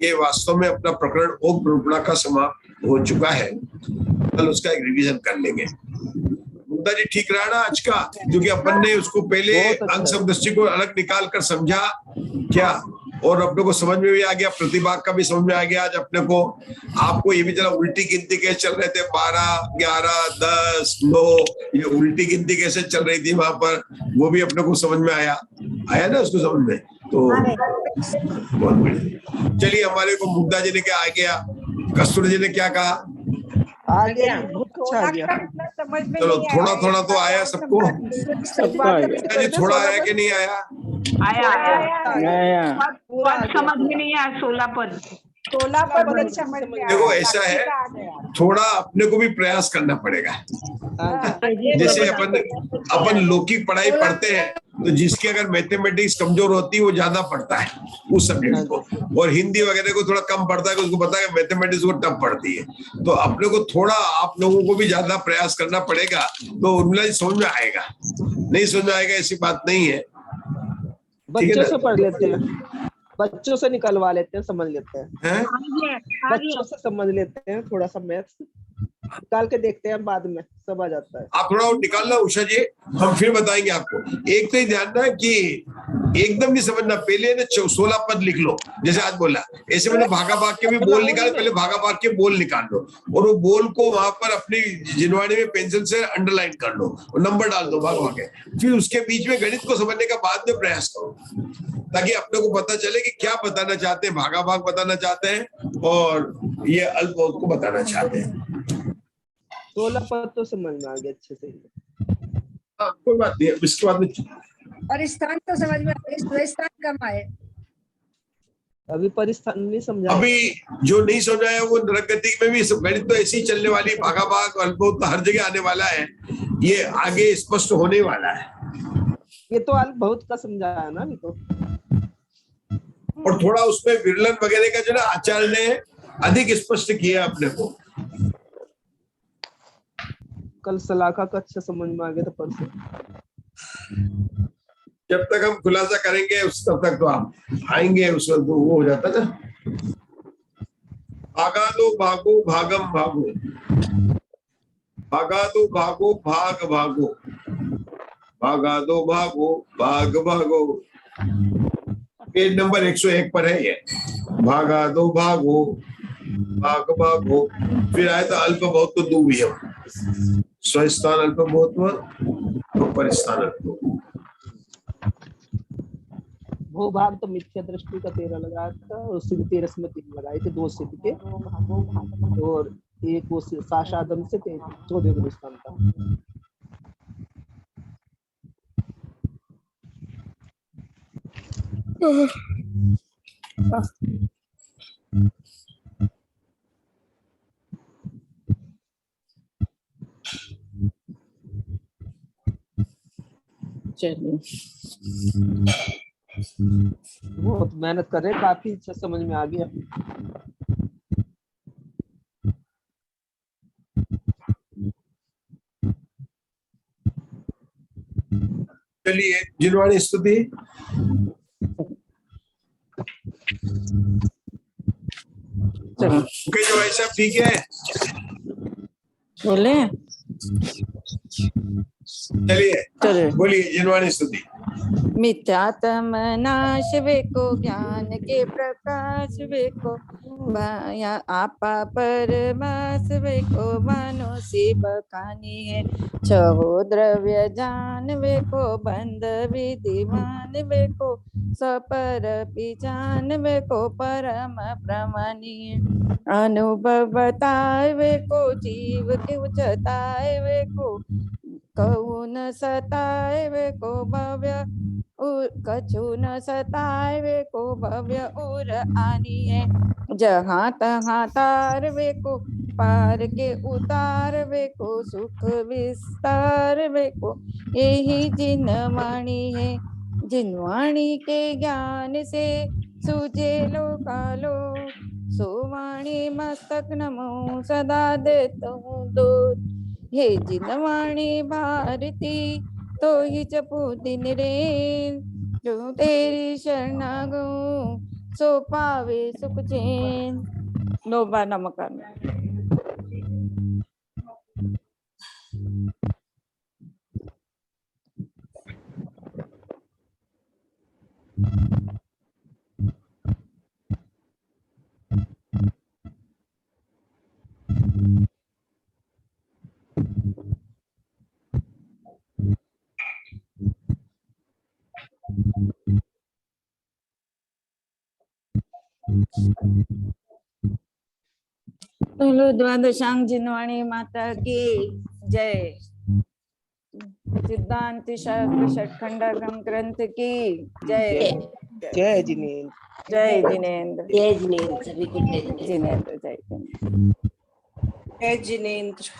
ये वास्तव में अपना प्रकरण ओम प्ररूपणा का समाप्त हो चुका है। कल उसका एक रिवीजन कर लेंगे। मुद्दा जी ठीक रहा ना आज का, क्योंकि अपन ने उसको पहले अंग समदृष्टि को अलग निकाल कर समझा क्या, और अपने को समझ में भी आ गया, प्रतिभाग का भी समझ में आ गया। आज अपने को आपको ये भी चला उल्टी गिनती कैसे चल रहे थे, 12, 11, 10, 9, ये उल्टी गिनती कैसे चल रही थी वहां पर, वो भी अपने को समझ में आया ना उसको समझ में। तो बहुत बढ़िया। चलिए, हमारे को मुग्धा जी ने क्या आ गया, कस्तूरी जी ने क्या कहा, आ गया, बहुत अच्छा आ गया। समझ में चलो नहीं थोड़ा आया। थोड़ा तो आया सबको। सबको आ गया। जी थोड़ा आया कि नहीं आया? आया। पद समझ में नहीं आया, 16 पद। 16 पद समझ में आया। देखो ऐसा है, साक्षी का आ गया। थोड़ा अपने को भी प्रयास करना पड़ेगा। जैसे अपन लौकिक पढ़ाई पढ़ते हैं, तो जिसकी अगर मैथमेटिक्स कमजोर होती है वो ज्यादा पढ़ता है उस सब्जेक्ट को, और हिंदी वगैरह को थोड़ा कम पढ़ता है, उसको पता है मैथमेटिक्स को टफ पढ़ती है। तो अपने को थोड़ा आप लोगों को भी ज्यादा प्रयास करना पड़ेगा, तो उनमें समझ में आएगा। नहीं समझ में आएगा ऐसी बात नहीं है। बच्चों से पढ़ लेते हैं, बच्चों से निकलवा लेते हैं, समझ लेते हैं, बच्चों से समझ लेते हैं। थोड़ा सा मैथ्स निकाल के देखते हैं, बाद में सब आ जाता है। आप थोड़ा और निकालना उषा जी, हम फिर बताएंगे आपको। एक तो ही ध्यान रखना कि एकदम नहीं समझना, पहले ना 16 पद लिख लो, जैसे आज बोला। ऐसे मैंने भागा भाग के भी बोल निकाल, पहले भागा भाग के बोल निकाल लो, और वो बोल को वहां पर अपनी जिनवाणी में पेंसिल से अंडरलाइन कर लो और नंबर डाल दो भाग भाग के। फिर उसके बीच में गणित को समझने का बाद में प्रयास करो, ताकि अपने को पता चले कि क्या बताना चाहते हैं, भागा भाग बताना चाहते हैं और ये अल्प बहुत को बताना चाहते हैं। 16 पद तो समझ में आ गया अच्छे से। कोई बात नहीं, इसके बाद में और स्थान तो समझ में आए, स्थान कम आए। अभी परिस्थान नहीं समझा। अभी जो नहीं समझा है वो नरगति में भी गणित तो ऐसी चलने वाली, भागा भाग अल्प बहुत हर जगह आने वाला है, ये आगे स्पष्ट होने वाला है। ये तो अल्प बहुत का समझाया है ना अभी तो। और थोड़ा उसमें विरलन वगैरह का जो ना आचार्य ने अधिक स्पष्ट किया अपने को। कल सलाखा का अच्छा समझ में आ गया था परसों। जब तक हम खुलासा करेंगे उस तब तक तो आप आएंगे, उस वक्त वो हो जाता ना। भागा दो भागो भागम भागो, भागा दो भागो भाग भागो, भागा दो भागो भाग भागो। पेज नंबर 101 पर है ये। भागा दो भागो भाग भागो। फिर आया था अल्प बहुत तो दो भी है, स्वस्थान अल्प बहुत और परिस्थान अल्प। वो भाग तो मिथ्या दृष्टि का 13 लगाया था, और सिद्ध 13 में 3 लगाए थे, 2 सिद्ध के और एक वो साशादम से 14 गुणस्थान था। चलिए, बहुत मेहनत कर रहे, काफी अच्छा समझ में आ गया। चलिए, जिनवाणी स्तुति। ओके जो भाई साहब, ठीक है, बोले चलिए बोलिए जिनवाणी स्तुति। मिथ्यात्म नाश वेको, ज्ञान के प्रकाश वेको, आपा परमास वेको, मानो सी बखानी है। छहो द्रव्य जान वेको, बंध विधि मान वेको, सपर पिजान वेको, परम प्रमाणी है। अनुभव बताए वेको, जीव के उचताए वेको, कहू न सताए वेको, भव्य कछु न सतावे को भव्य और आनी है। जहाँ तहाँ तारवे को पार के उतारवे को सुख विस्तारवे को यही जिनवाणी है। जिनवाणी के ज्ञान से सूझे लोकालो सो वाणी मस्तक नमो सदा देता हूँ दूत। हे जिनवाणी भारती तो ही जपो दिन रेन जो तेरी शरणागो सो पावे सुख चैन। नोबा नमकार। बोलो द्वादशांग जिनवाणी माता की जय। सिद्धांत शास्त्र षटखंडागम ग्रंथ की जय। जय जिनेन्द्र। जय जिनेन्द्र। जय जिनेन्द्र। सभी को जय जिनेन्द्र। जिनेन्द्र जय जिनेन्द्र। जय जिनेन्द्र।